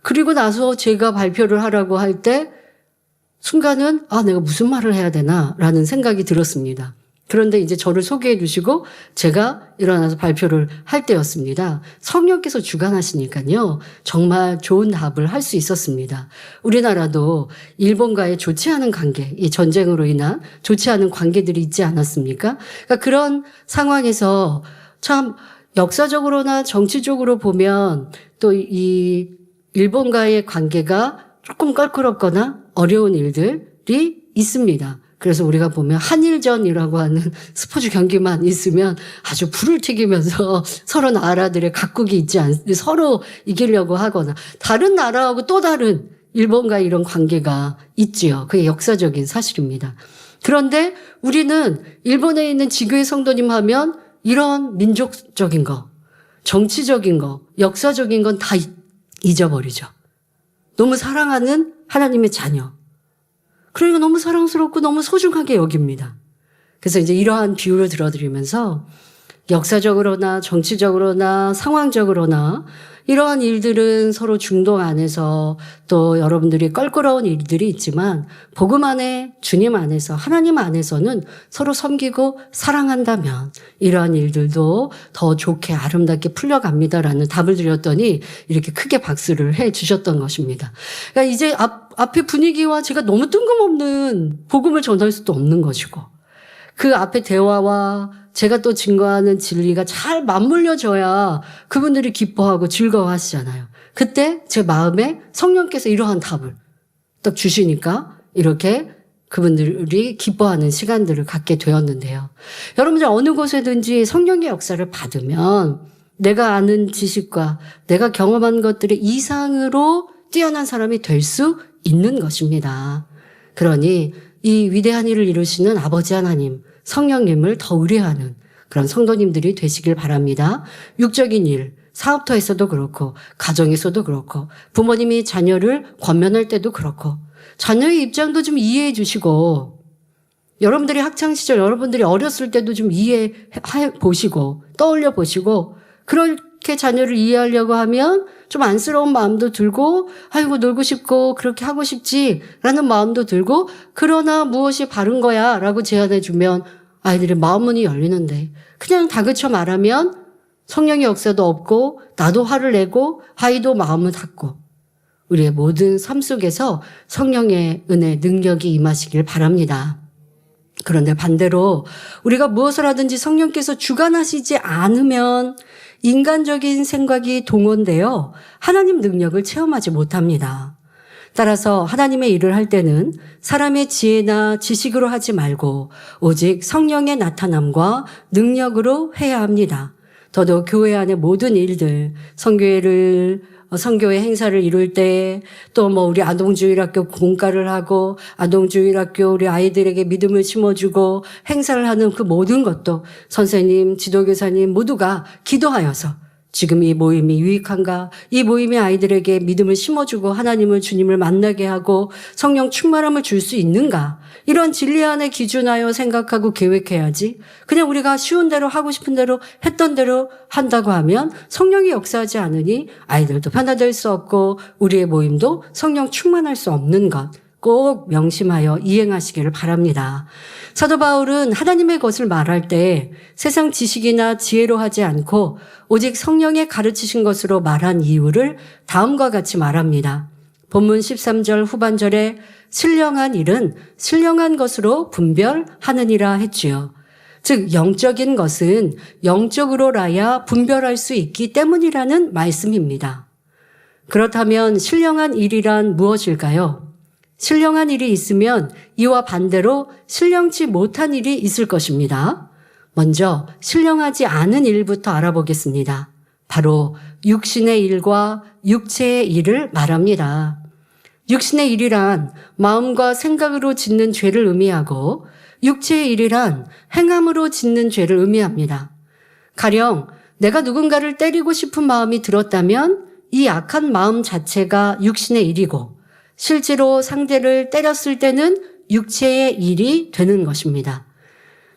그리고 나서 제가 발표를 하라고 할 때 순간은 내가 무슨 말을 해야 되나라는 생각이 들었습니다. 그런데 이제 저를 소개해 주시고 제가 일어나서 발표를 할 때였습니다. 성령께서 주관하시니까요. 정말 좋은 답을 할 수 있었습니다. 우리나라도 일본과의 좋지 않은 관계, 이 전쟁으로 인한 좋지 않은 관계들이 있지 않았습니까? 그러니까 그런 상황에서 참 역사적으로나 정치적으로 보면 또 이 일본과의 관계가 조금 껄끄럽거나 어려운 일들이 있습니다. 그래서 우리가 보면 한일전이라고 하는 스포츠 경기만 있으면 아주 불을 튀기면서 서로 나라들의 각국이 있지 서로 이기려고 하거나 다른 나라하고 또 다른 일본과 이런 관계가 있지요. 그게 역사적인 사실입니다. 그런데 우리는 일본에 있는 지교회 성도님 하면 이런 민족적인 거, 정치적인 거, 역사적인 건 다 잊어버리죠. 너무 사랑하는 하나님의 자녀. 그러니까 너무 사랑스럽고 너무 소중하게 여깁니다. 그래서 이제 이러한 비유를 들어드리면서 역사적으로나 정치적으로나 상황적으로나 이러한 일들은 서로 중동 안에서 또 여러분들이 껄끄러운 일들이 있지만 복음 안에 주님 안에서 하나님 안에서는 서로 섬기고 사랑한다면 이러한 일들도 더 좋게 아름답게 풀려갑니다라는 답을 드렸더니 이렇게 크게 박수를 해 주셨던 것입니다. 그러니까 이제 앞에 분위기와 제가 너무 뜬금없는 복음을 전할 수도 없는 것이고 그 앞에 대화와 제가 또 증거하는 진리가 잘 맞물려져야 그분들이 기뻐하고 즐거워하시잖아요. 그때 제 마음에 성령께서 이러한 답을 딱 주시니까 이렇게 그분들이 기뻐하는 시간들을 갖게 되었는데요. 여러분들 어느 곳에든지 성령의 역사를 받으면 내가 아는 지식과 내가 경험한 것들의 이상으로 뛰어난 사람이 될 수 있는 것입니다. 그러니 이 위대한 일을 이루시는 아버지 하나님, 성령님을 더 의뢰하는 그런 성도님들이 되시길 바랍니다. 육적인 일, 사업터에서도 그렇고 가정에서도 그렇고 부모님이 자녀를 권면할 때도 그렇고 자녀의 입장도 좀 이해해 주시고 여러분들이 학창시절 여러분들이 어렸을 때도 좀 이해해 보시고 떠올려 보시고 그렇게 자녀를 이해하려고 하면 좀 안쓰러운 마음도 들고 아이고 놀고 싶고 그렇게 하고 싶지라는 마음도 들고 그러나 무엇이 바른 거야 라고 제안해 주면 아이들의 마음문이 열리는데 그냥 다그쳐 말하면 성령의 역사도 없고 나도 화를 내고 아이도 마음을 닫고 우리의 모든 삶 속에서 성령의 은혜 능력이 임하시길 바랍니다. 그런데 반대로 우리가 무엇을 하든지 성령께서 주관하시지 않으면 인간적인 생각이 동원되어 하나님 능력을 체험하지 못합니다. 따라서 하나님의 일을 할 때는 사람의 지혜나 지식으로 하지 말고 오직 성령의 나타남과 능력으로 해야 합니다. 더더욱 교회 안의 모든 일들, 선교회 행사를 이룰 때, 또 우리 아동주일학교 공과를 하고, 아동주일학교 우리 아이들에게 믿음을 심어주고, 행사를 하는 그 모든 것도 선생님, 지도교사님 모두가 기도하여서 지금 이 모임이 유익한가? 이 모임이 아이들에게 믿음을 심어주고 하나님을 주님을 만나게 하고 성령 충만함을 줄 수 있는가? 이런 진리 안에 기준하여 생각하고 계획해야지. 그냥 우리가 쉬운 대로 하고 싶은 대로 했던 대로 한다고 하면 성령이 역사하지 않으니 아이들도 변화될 수 없고 우리의 모임도 성령 충만할 수 없는 것. 꼭 명심하여 이행하시기를 바랍니다. 사도 바울은 하나님의 것을 말할 때 세상 지식이나 지혜로 하지 않고 오직 성령의 가르치신 것으로 말한 이유를 다음과 같이 말합니다. 본문 13절 후반절에 신령한 일은 신령한 것으로 분별하느니라 했지요. 즉 영적인 것은 영적으로라야 분별할 수 있기 때문이라는 말씀입니다. 그렇다면 신령한 일이란 무엇일까요? 신령한 일이 있으면 이와 반대로 신령치 못한 일이 있을 것입니다. 먼저 신령하지 않은 일부터 알아보겠습니다. 바로 육신의 일과 육체의 일을 말합니다. 육신의 일이란 마음과 생각으로 짓는 죄를 의미하고 육체의 일이란 행함으로 짓는 죄를 의미합니다. 가령 내가 누군가를 때리고 싶은 마음이 들었다면 이 악한 마음 자체가 육신의 일이고 실제로 상대를 때렸을 때는 육체의 일이 되는 것입니다.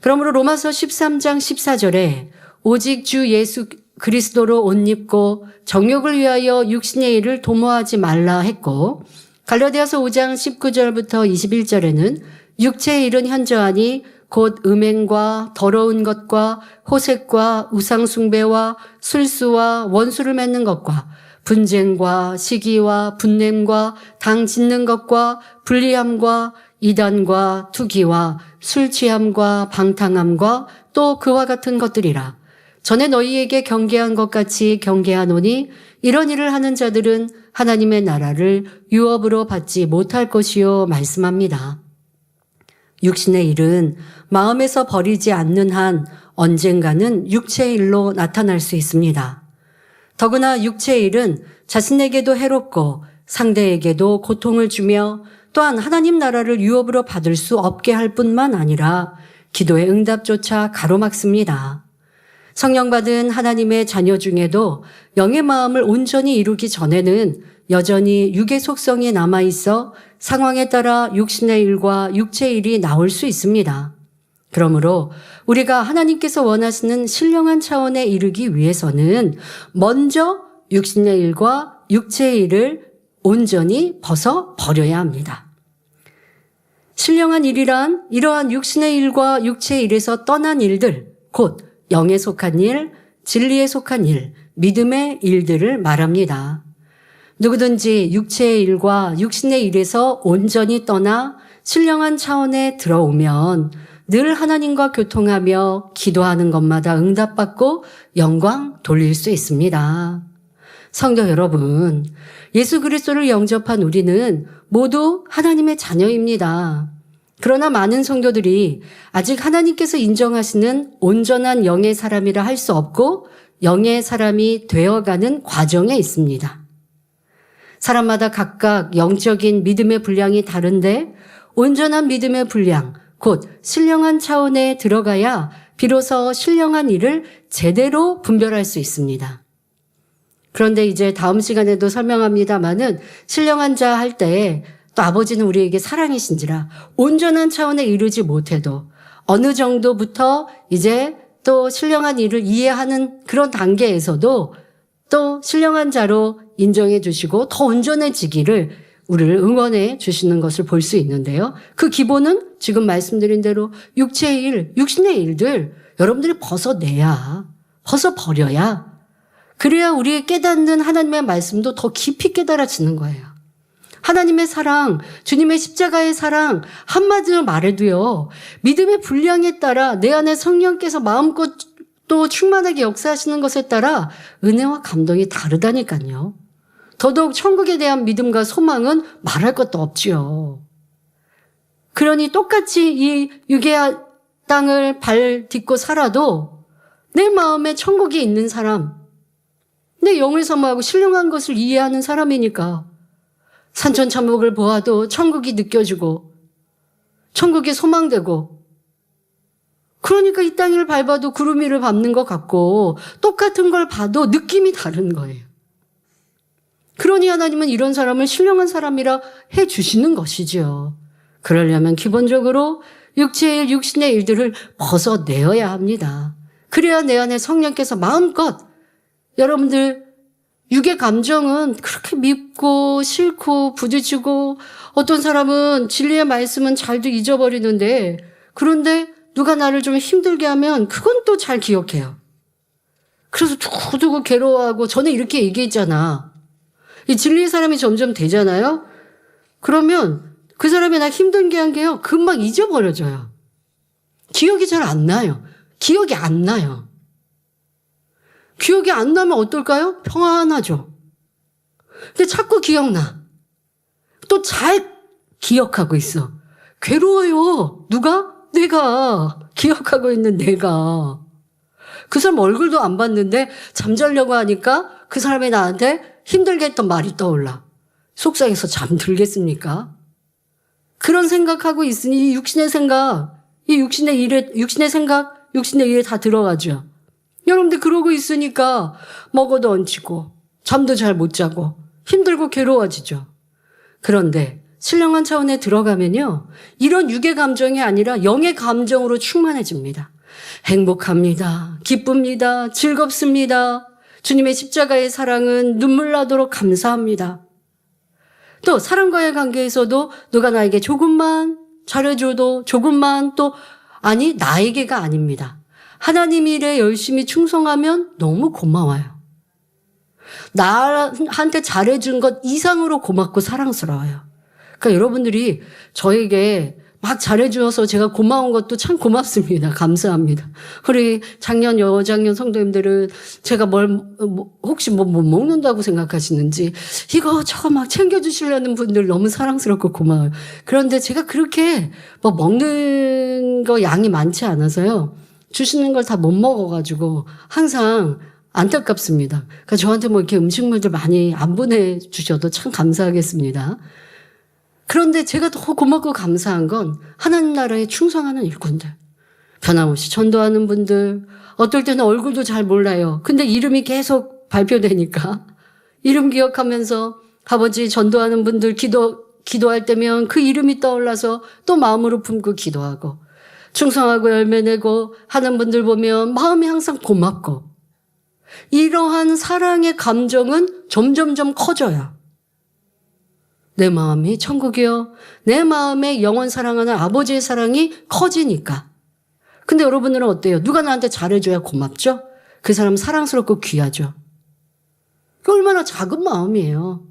그러므로 로마서 13장 14절에 오직 주 예수 그리스도로 옷 입고 정욕을 위하여 육신의 일을 도모하지 말라 했고 갈라디아서 5장 19절부터 21절에는 육체의 일은 현저하니 곧 음행과 더러운 것과 호색과 우상숭배와 술수와 원수를 맺는 것과 분쟁과 시기와 분냄과 당 짓는 것과 불리함과 이단과 투기와 술 취함과 방탕함과 또 그와 같은 것들이라. 전에 너희에게 경계한 것 같이 경계하노니 이런 일을 하는 자들은 하나님의 나라를 유업으로 받지 못할 것이요 말씀합니다. 육신의 일은 마음에서 버리지 않는 한 언젠가는 육체의 일로 나타날 수 있습니다. 더구나 육체의 일은 자신에게도 해롭고 상대에게도 고통을 주며 또한 하나님 나라를 유업으로 받을 수 없게 할 뿐만 아니라 기도의 응답조차 가로막습니다. 성령 받은 하나님의 자녀 중에도 영의 마음을 온전히 이루기 전에는 여전히 육의 속성이 남아있어 상황에 따라 육신의 일과 육체의 일이 나올 수 있습니다. 그러므로 우리가 하나님께서 원하시는 신령한 차원에 이르기 위해서는 먼저 육신의 일과 육체의 일을 온전히 벗어 버려야 합니다. 신령한 일이란 이러한 육신의 일과 육체의 일에서 떠난 일들, 곧 영에 속한 일, 진리에 속한 일, 믿음의 일들을 말합니다. 누구든지 육체의 일과 육신의 일에서 온전히 떠나 신령한 차원에 들어오면 늘 하나님과 교통하며 기도하는 것마다 응답받고 영광 돌릴 수 있습니다. 성도 여러분, 예수 그리스도를 영접한 우리는 모두 하나님의 자녀입니다. 그러나 많은 성도들이 아직 하나님께서 인정하시는 온전한 영의 사람이라 할 수 없고 영의 사람이 되어가는 과정에 있습니다. 사람마다 각각 영적인 믿음의 분량이 다른데 온전한 믿음의 분량, 곧 신령한 차원에 들어가야 비로소 신령한 일을 제대로 분별할 수 있습니다. 그런데 이제 다음 시간에도 설명합니다마는 신령한 자 할 때 또 아버지는 우리에게 사랑이신지라 온전한 차원에 이르지 못해도 어느 정도부터 이제 또 신령한 일을 이해하는 그런 단계에서도 또 신령한 자로 인정해 주시고 더 온전해지기를 우리를 응원해 주시는 것을 볼 수 있는데요. 그 기본은 지금 말씀드린 대로 육체의 일, 육신의 일들 여러분들이 벗어내야, 벗어버려야 그래야 우리의 깨닫는 하나님의 말씀도 더 깊이 깨달아지는 거예요. 하나님의 사랑, 주님의 십자가의 사랑 한마디로 말해도요. 믿음의 분량에 따라 내 안에 성령께서 마음껏 또 충만하게 역사하시는 것에 따라 은혜와 감동이 다르다니까요. 더더욱 천국에 대한 믿음과 소망은 말할 것도 없지요. 그러니 똑같이 이 유괴한 땅을 발 딛고 살아도 내 마음에 천국이 있는 사람, 내 영을 사모하고 신령한 것을 이해하는 사람이니까 산천천목을 보아도 천국이 느껴지고 천국이 소망되고, 그러니까 이 땅을 밟아도 구름 위를 밟는 것 같고 똑같은 걸 봐도 느낌이 다른 거예요. 그러니 하나님은 이런 사람을 신령한 사람이라 해주시는 것이지요. 그러려면 기본적으로 육체의 육신의 일들을 벗어내어야 합니다. 그래야 내 안에 성령께서 마음껏, 여러분들 육의 감정은 그렇게 밉고 싫고 부딪히고, 어떤 사람은 진리의 말씀은 잘도 잊어버리는데, 그런데 누가 나를 좀 힘들게 하면 그건 또 잘 기억해요. 그래서 두고두고 괴로워하고, 전에 이렇게 얘기했잖아. 이 진리의 사람이 점점 되잖아요. 그러면 그 사람이 나 힘들게 한 게요, 금방 잊어버려져요. 기억이 잘 안 나요. 기억이 안 나요. 기억이 안 나면 어떨까요? 평안하죠. 근데 자꾸 기억나. 또 잘 기억하고 있어. 괴로워요. 누가? 내가. 기억하고 있는 내가. 그 사람 얼굴도 안 봤는데 잠자려고 하니까 그 사람이 나한테 힘들게 했던 말이 떠올라. 속상해서 잠들겠습니까? 그런 생각하고 있으니 이 육신의 생각, 이 육신의 일에, 육신의 생각, 육신의 일에 다 들어가죠. 여러분들 그러고 있으니까 먹어도 얹히고 잠도 잘 못 자고 힘들고 괴로워지죠. 그런데 신령한 차원에 들어가면요, 이런 육의 감정이 아니라 영의 감정으로 충만해집니다. 행복합니다. 기쁩니다. 즐겁습니다. 주님의 십자가의 사랑은 눈물 나도록 감사합니다. 또 사람과의 관계에서도 누가 나에게 조금만 잘해줘도 조금만, 또 아니 나에게가 아닙니다. 하나님 일에 열심히 충성하면 너무 고마워요. 나한테 잘해준 것 이상으로 고맙고 사랑스러워요. 그러니까 여러분들이 저에게 막 잘해주셔서 제가 고마운 것도 참 고맙습니다. 감사합니다. 우리 작년, 여작년 성도님들은 제가 혹시 뭐 먹는다고 생각하시는지 이거 저거 막 챙겨주시려는 분들 너무 사랑스럽고 고마워요. 그런데 제가 그렇게 뭐 먹는 거 양이 많지 않아서요, 주시는 걸 다 못 먹어가지고 항상 안타깝습니다. 그러니까 저한테 뭐 이렇게 음식물들 많이 안 보내주셔도 참 감사하겠습니다. 그런데 제가 더 고맙고 감사한 건 하나님 나라에 충성하는 일꾼들, 변함없이 전도하는 분들, 어떨 때는 얼굴도 잘 몰라요. 근데 이름이 계속 발표되니까 이름 기억하면서 아버지 전도하는 분들 기도할 때면 그 이름이 떠올라서 또 마음으로 품고 기도하고, 충성하고 열매 내고 하는 분들 보면 마음이 항상 고맙고, 이러한 사랑의 감정은 점점점 커져요. 내 마음이 천국이요, 내 마음에 영원 사랑하는 아버지의 사랑이 커지니까. 근데 여러분들은 어때요? 누가 나한테 잘해줘야 고맙죠? 그 사람 사랑스럽고 귀하죠. 얼마나 작은 마음이에요.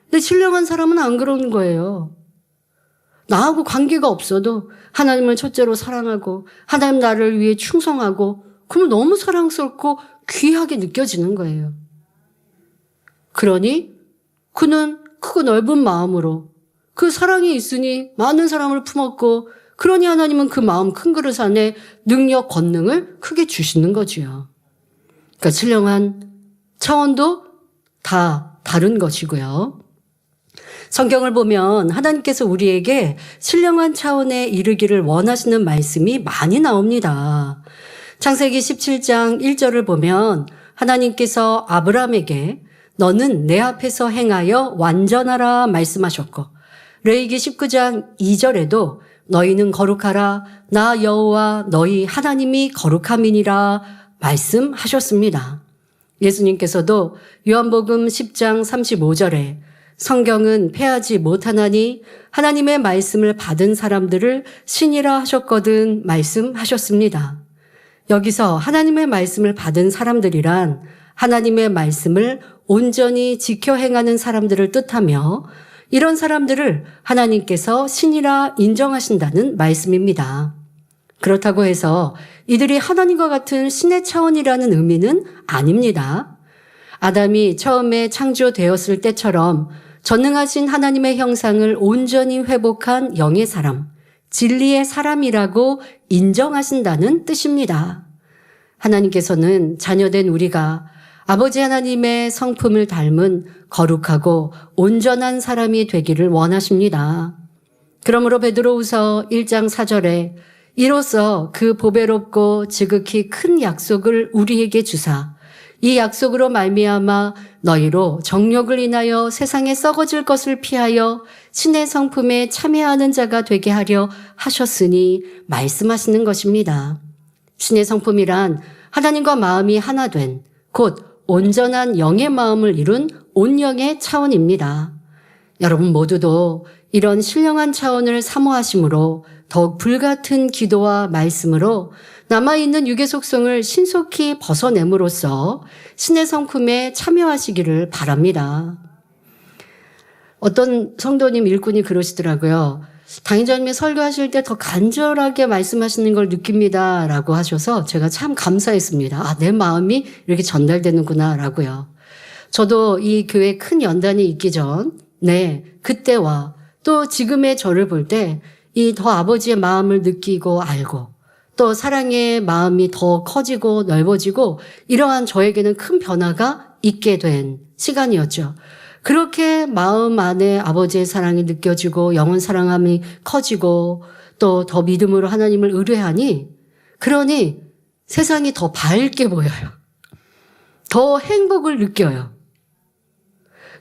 근데 신령한 사람은 안 그러는 거예요. 나하고 관계가 없어도 하나님을 첫째로 사랑하고 하나님 나를 위해 충성하고, 그러면 너무 사랑스럽고 귀하게 느껴지는 거예요. 그러니 그는 크고 넓은 마음으로 그 사랑이 있으니 많은 사람을 품었고, 그러니 하나님은 그 마음 큰 그릇 안에 능력, 권능을 크게 주시는 거지요. 그러니까 신령한 차원도 다 다른 것이고요. 성경을 보면 하나님께서 우리에게 신령한 차원에 이르기를 원하시는 말씀이 많이 나옵니다. 창세기 17장 1절을 보면 하나님께서 아브라함에게 너는 내 앞에서 행하여 완전하라 말씀하셨고, 레위기 19장 2절에도 너희는 거룩하라 나 여호와 너희 하나님이 거룩함이니라 말씀하셨습니다. 예수님께서도 요한복음 10장 35절에 성경은 패하지 못하나니 하나님의 말씀을 받은 사람들을 신이라 하셨거든 말씀하셨습니다. 여기서 하나님의 말씀을 받은 사람들이란 하나님의 말씀을 온전히 지켜 행하는 사람들을 뜻하며, 이런 사람들을 하나님께서 신이라 인정하신다는 말씀입니다. 그렇다고 해서 이들이 하나님과 같은 신의 차원이라는 의미는 아닙니다. 아담이 처음에 창조되었을 때처럼 전능하신 하나님의 형상을 온전히 회복한 영의 사람, 진리의 사람이라고 인정하신다는 뜻입니다. 하나님께서는 자녀된 우리가 아버지 하나님의 성품을 닮은 거룩하고 온전한 사람이 되기를 원하십니다. 그러므로 베드로후서 1장 4절에 이로써 그 보배롭고 지극히 큰 약속을 우리에게 주사 이 약속으로 말미암아 너희로 정욕을 인하여 세상에 썩어질 것을 피하여 신의 성품에 참여하는 자가 되게 하려 하셨으니 말씀하시는 것입니다. 신의 성품이란 하나님과 마음이 하나 된 곧 온전한 영의 마음을 이룬 온영의 차원입니다. 여러분 모두도 이런 신령한 차원을 사모하심으로 더욱 불같은 기도와 말씀으로 남아있는 육의 속성을 신속히 벗어냄으로써 신의 성품에 참여하시기를 바랍니다. 어떤 성도님 일꾼이 그러시더라고요. 당회장님이 설교하실 때 더 간절하게 말씀하시는 걸 느낍니다 라고 하셔서 제가 참 감사했습니다. 아, 내 마음이 이렇게 전달되는구나 라고요. 저도 이 교회 큰 연단이 있기 전 그때와 또 지금의 저를 볼 때 이 더 아버지의 마음을 느끼고 알고 또 사랑의 마음이 더 커지고 넓어지고 이러한 저에게는 큰 변화가 있게 된 시간이었죠. 그렇게 마음 안에 아버지의 사랑이 느껴지고 영혼 사랑함이 커지고 또 더 믿음으로 하나님을 의뢰하니 그러니 세상이 더 밝게 보여요. 더 행복을 느껴요.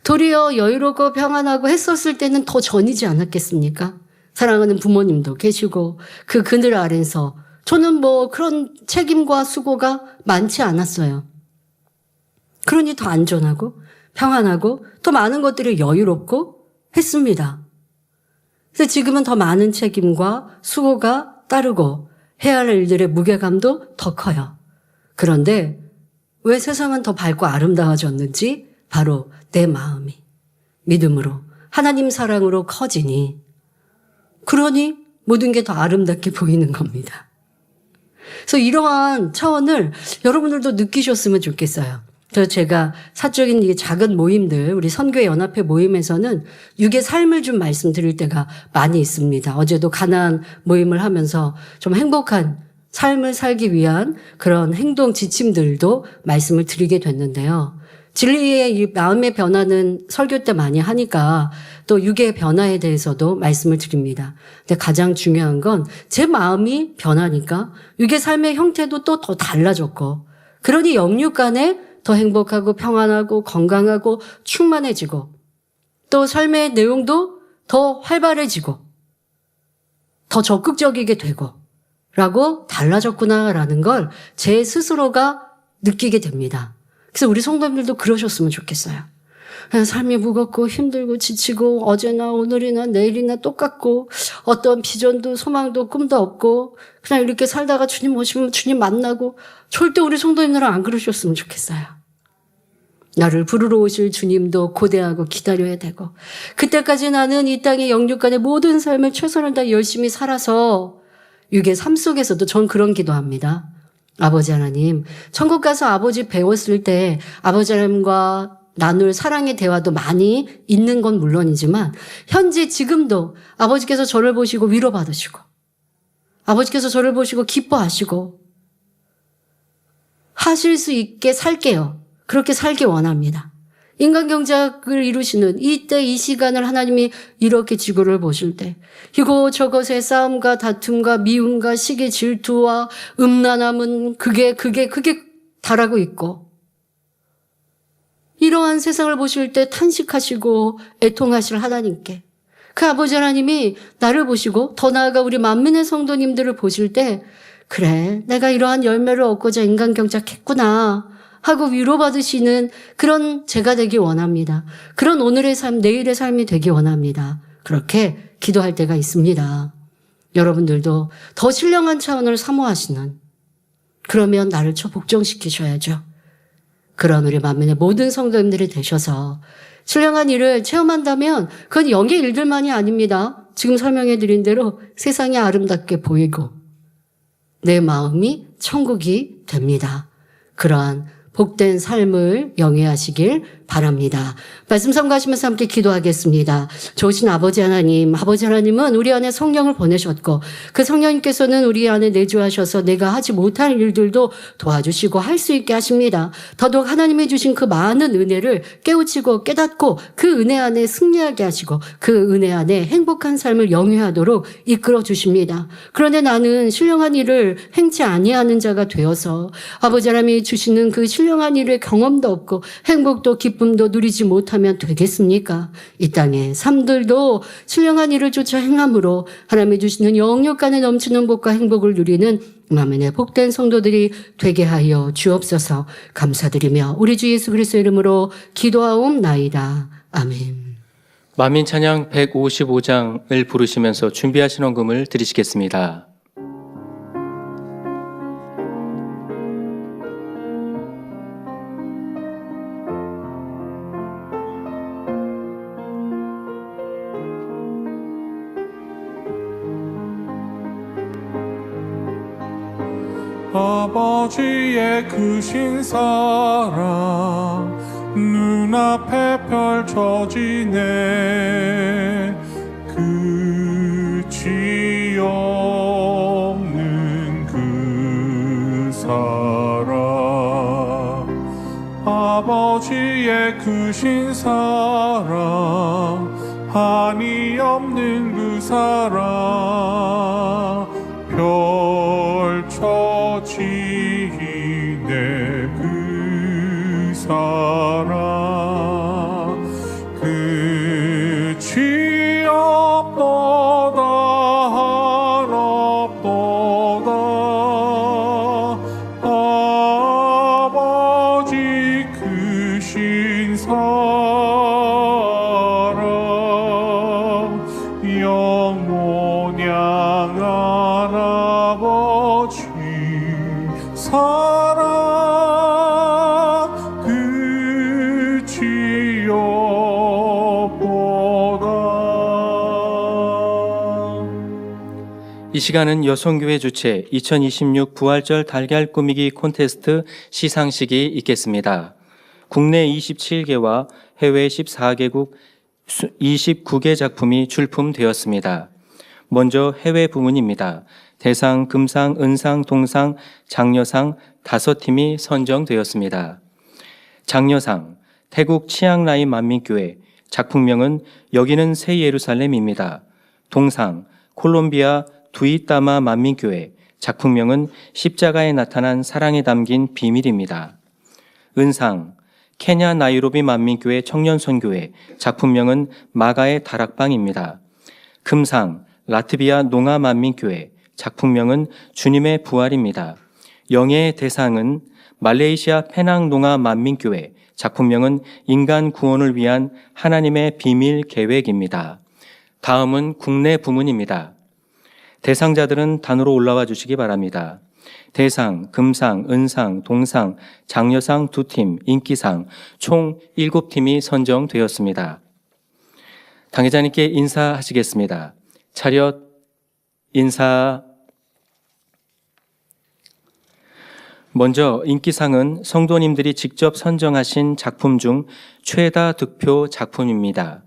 도리어 여유롭고 평안하고 했었을 때는 더 전이지 않았겠습니까? 사랑하는 부모님도 계시고 그 그늘 아래서 저는 뭐 그런 책임과 수고가 많지 않았어요. 그러니 더 안전하고 평안하고 더 많은 것들이 여유롭고 했습니다. 그래서 지금은 더 많은 책임과 수고가 따르고 해야 할 일들의 무게감도 더 커요. 그런데 왜 세상은 더 밝고 아름다워졌는지 바로 내 마음이 믿음으로 하나님 사랑으로 커지니 그러니 모든 게 더 아름답게 보이는 겁니다. 그래서 이러한 차원을 여러분들도 느끼셨으면 좋겠어요. 그래서 제가 사적인 이 작은 모임들, 우리 선교회 연합회 모임에서는 육의 삶을 좀 말씀드릴 때가 많이 있습니다. 어제도 가나안 모임을 하면서 좀 행복한 삶을 살기 위한 그런 행동 지침들도 말씀을 드리게 됐는데요. 진리의 이 마음의 변화는 설교 때 많이 하니까 또 육의 변화에 대해서도 말씀을 드립니다. 근데 가장 중요한 건 제 마음이 변하니까 육의 삶의 형태도 또 더 달라졌고 그러니 영육 간에 더 행복하고 평안하고 건강하고 충만해지고 또 삶의 내용도 더 활발해지고 더 적극적이게 되고 라고 달라졌구나라는 걸 제 스스로가 느끼게 됩니다. 그래서 우리 성도님들도 그러셨으면 좋겠어요. 그냥 삶이 무겁고 힘들고 지치고 어제나 오늘이나 내일이나 똑같고 어떤 비전도 소망도 꿈도 없고 그냥 이렇게 살다가 주님 오시면 주님 만나고 절대 우리 성도님들은 안 그러셨으면 좋겠어요. 나를 부르러 오실 주님도 고대하고 기다려야 되고 그때까지 나는 이 땅의 영육간의 모든 삶을 최선을 다해 열심히 살아서 육의 삶 속에서도 전 그런 기도합니다. 아버지 하나님, 천국 가서 아버지 배웠을 때 아버지 하나님과 나눌 사랑의 대화도 많이 있는 건 물론이지만 현재 지금도 아버지께서 저를 보시고 위로받으시고 아버지께서 저를 보시고 기뻐하시고 하실 수 있게 살게요. 그렇게 살기 원합니다. 인간 경작을 이루시는 이때 이 시간을 하나님이 이렇게 지구를 보실 때 이곳저곳의 싸움과 다툼과 미움과 시기 질투와 음란함은 그게 달하고 있고 이러한 세상을 보실 때 탄식하시고 애통하실 하나님께 그 아버지 하나님이 나를 보시고 더 나아가 우리 만민의 성도님들을 보실 때 그래 내가 이러한 열매를 얻고자 인간 경작했구나 하고 위로받으시는 그런 제가 되기 원합니다. 그런 오늘의 삶, 내일의 삶이 되기 원합니다. 그렇게 기도할 때가 있습니다. 여러분들도 더 신령한 차원을 사모하시는 그러면 나를 복종시키셔야죠. 그런 우리 만민의 모든 성도님들이 되셔서 신령한 일을 체험한다면 그건 영의 일들만이 아닙니다. 지금 설명해 드린 대로 세상이 아름답게 보이고 내 마음이 천국이 됩니다. 그러한 복된 삶을 영위하시길 바랍니다. 말씀 선고하시면서 함께 기도하겠습니다. 좋으신 아버지 하나님은 우리 안에 성령을 보내셨고 그 성령님께서는 우리 안에 내주하셔서 내가 하지 못할 일들도 도와주시고 할 수 있게 하십니다. 더더욱 하나님이 주신 그 많은 은혜를 깨우치고 깨닫고 그 은혜 안에 승리하게 하시고 그 은혜 안에 행복한 삶을 영위하도록 이끌어 주십니다. 그런데 나는 신령한 일을 행치 아니하는 자가 되어서 아버지 하나님이 주시는 그 신령한 일의 경험도 없고 행복도 기쁨도 누리지 못하면 되겠습니까? 이 땅의 삶들도 신령한 일을 쫓아 행함으로 하나님이 주시는 영육간에 넘치는 복과 행복을 누리는 아멘의 복된 성도들이 되게 하여 주옵소서. 감사드리며 우리 주 예수 그리스도의 이름으로 기도하옵나이다. 아멘. 만민 찬양 155장을 부르시면서 준비하신 헌금을 드리시겠습니다. 아버지의 크신 사랑 눈앞에 펼쳐지네. 끝이 없는 그 사랑, 아버지의 크신 사랑, 한이 없는 그 사랑 펼쳐지네. 그 사랑 끝이 없도다 한없도다. 아버지 크신 사랑 영원 향한 아버지 사랑 끝이 없도다. 이 시간은 여성교회 주최 2026 부활절 달걀 꾸미기 콘테스트 시상식이 있겠습니다. 국내 27개와 해외 14개국 29개 작품이 출품되었습니다. 먼저 해외 부문입니다. 대상, 금상, 은상, 동상, 장려상 5팀이 선정되었습니다. 장려상, 태국 치앙라이 만민교회, 작품명은 여기는 새 예루살렘입니다. 동상, 콜롬비아 두이따마 만민교회, 작품명은 십자가에 나타난 사랑이 담긴 비밀입니다. 은상, 케냐 나이로비 만민교회 청년선교회, 작품명은 마가의 다락방입니다. 금상, 라트비아 농아 만민교회, 작품명은 주님의 부활입니다. 영예의 대상은 말레이시아 페낭 농아 만민교회, 작품명은 인간 구원을 위한 하나님의 비밀 계획입니다. 다음은 국내 부문입니다. 대상자들은 단으로 올라와 주시기 바랍니다. 대상, 금상, 은상, 동상, 장려상 2팀, 인기상 총 7팀이 선정되었습니다. 당회자님께 인사하시겠습니다. 차렷, 인사. 먼저 인기상은 성도님들이 직접 선정하신 작품 중 최다 득표 작품입니다.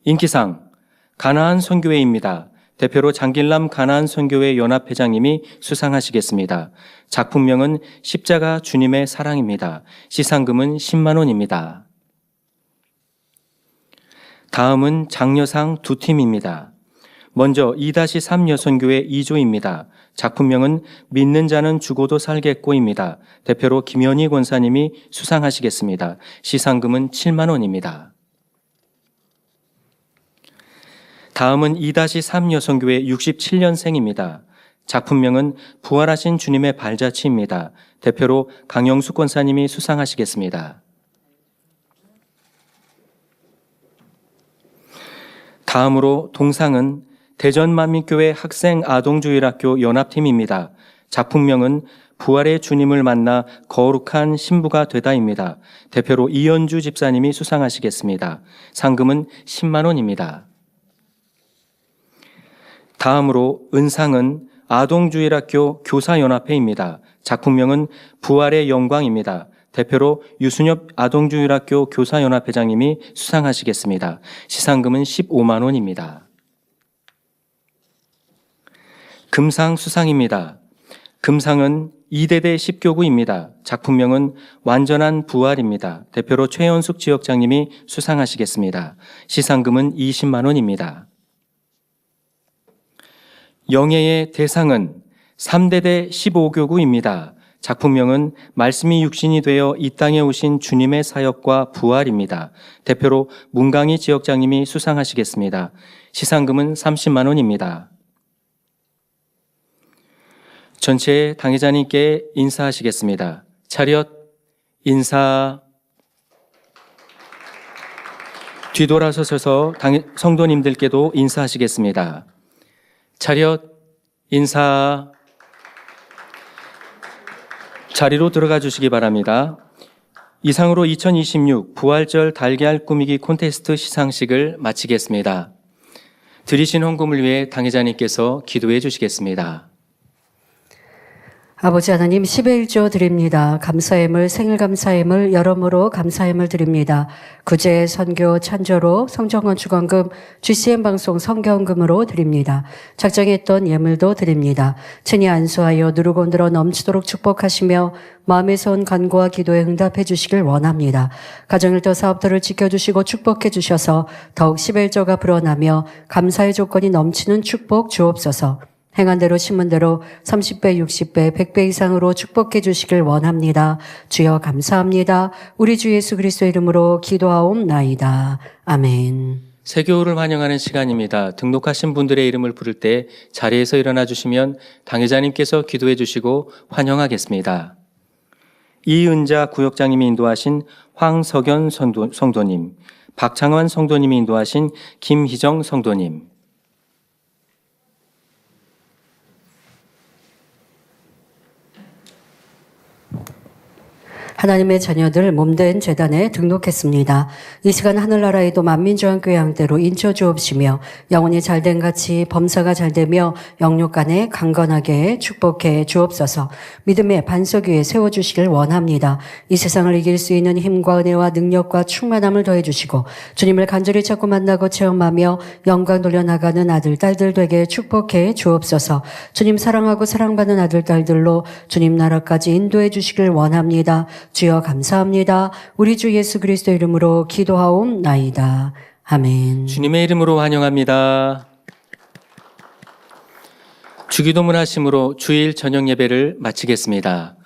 인기상, 가나안 선교회입니다. 대표로 장길남 가나안 선교회 연합회장님이 수상하시겠습니다. 작품명은 십자가 주님의 사랑입니다. 시상금은 10만 원입니다. 다음은 장려상 2팀입니다. 먼저 2-3 여선교회 2조입니다. 작품명은 믿는 자는 죽어도 살겠고입니다. 대표로 김현희 권사님이 수상하시겠습니다. 시상금은 7만 원입니다. 다음은 2-3 여성교회 67년생입니다. 작품명은 부활하신 주님의 발자취입니다. 대표로 강영숙 권사님이 수상하시겠습니다. 다음으로 동상은 대전만민교회 학생아동주일학교 연합팀입니다. 작품명은 부활의 주님을 만나 거룩한 신부가 되다입니다. 대표로 이현주 집사님이 수상하시겠습니다. 상금은 10만 원입니다. 다음으로 은상은 아동주일학교 교사연합회입니다. 작품명은 부활의 영광입니다. 대표로 유순엽 아동주일학교 교사연합회장님이 수상하시겠습니다. 시상금은 15만 원입니다. 금상 수상입니다. 금상은 이대대 10교구입니다. 작품명은 완전한 부활입니다. 대표로 최연숙 지역장님이 수상하시겠습니다. 시상금은 20만 원입니다. 영예의 대상은 3대대 15교구입니다. 작품명은 말씀이 육신이 되어 이 땅에 오신 주님의 사역과 부활입니다. 대표로 문강희 지역장님이 수상하시겠습니다. 시상금은 30만 원입니다. 전체 당회자님께 인사하시겠습니다. 차렷 인사. 뒤돌아서 서서 성도님들께도 인사하시겠습니다. 차렷 인사. 자리로 들어가 주시기 바랍니다. 이상으로 2026 부활절 달걀 꾸미기 콘테스트 시상식을 마치겠습니다. 드리신 헌금을 위해 당회자님께서 기도해 주시겠습니다. 아버지 하나님 10의 1조 드립니다. 감사함을 생일 감사함을 여러모로 감사함을 드립니다. 구제 선교 찬조로 성정원 주건금 GCN 방송 성경금으로 드립니다. 작정했던 예물도 드립니다. 친히 안수하여 누르고 늘어 넘치도록 축복하시며 마음에서 온 간구와 기도에 응답해 주시길 원합니다. 가정일터 사업들을 지켜주시고 축복해 주셔서 더욱 10의 1조가 불어나며 감사의 조건이 넘치는 축복 주옵소서. 행한 대로 심은 대로 30배, 60배, 100배 이상으로 축복해 주시길 원합니다. 주여 감사합니다. 우리 주 예수 그리스도의 이름으로 기도하옵나이다. 아멘. 새교우를 환영하는 시간입니다. 등록하신 분들의 이름을 부를 때 자리에서 일어나 주시면 당회자님께서 기도해 주시고 환영하겠습니다. 이은자 구역장님이 인도하신 황석연 성도님, 박창환 성도님이 인도하신 김희정 성도님, 하나님의 자녀들 몸된 재단에 등록했습니다. 이 시간 하늘나라에도 만민조항교회 양대로 인쳐 주옵시며 영혼이 잘된 같이 범사가 잘되며 영육간에 강건하게 축복해 주옵소서. 믿음의 반석 위에 세워주시길 원합니다. 이 세상을 이길 수 있는 힘과 은혜와 능력과 충만함을 더해주시고 주님을 간절히 찾고 만나고 체험하며 영광 돌려나가는 아들 딸들 되게 축복해 주옵소서. 주님 사랑하고 사랑받는 아들 딸들로 주님 나라까지 인도해 주시길 원합니다. 주여 감사합니다. 우리 주 예수 그리스도 이름으로 기도하옵나이다. 아멘. 주님의 이름으로 환영합니다. 주기도문 하심으로 주일 저녁 예배를 마치겠습니다.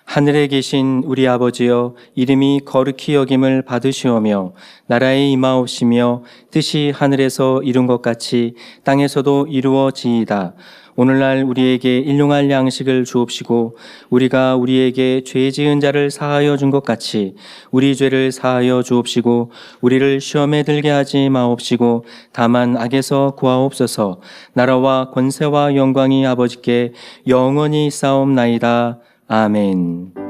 하늘에 계신 우리 아버지여, 이름이 거룩히 여김을 받으시오며 나라에 임하옵시며 뜻이 하늘에서 이룬 것 같이 땅에서도 이루어지이다. 오늘날 우리에게 일용할 양식을 주옵시고 우리가 우리에게 죄 지은 자를 사하여 준 것 같이 우리 죄를 사하여 주옵시고 우리를 시험에 들게 하지 마옵시고 다만 악에서 구하옵소서. 나라와 권세와 영광이 아버지께 영원히 싸움나이다. 아멘.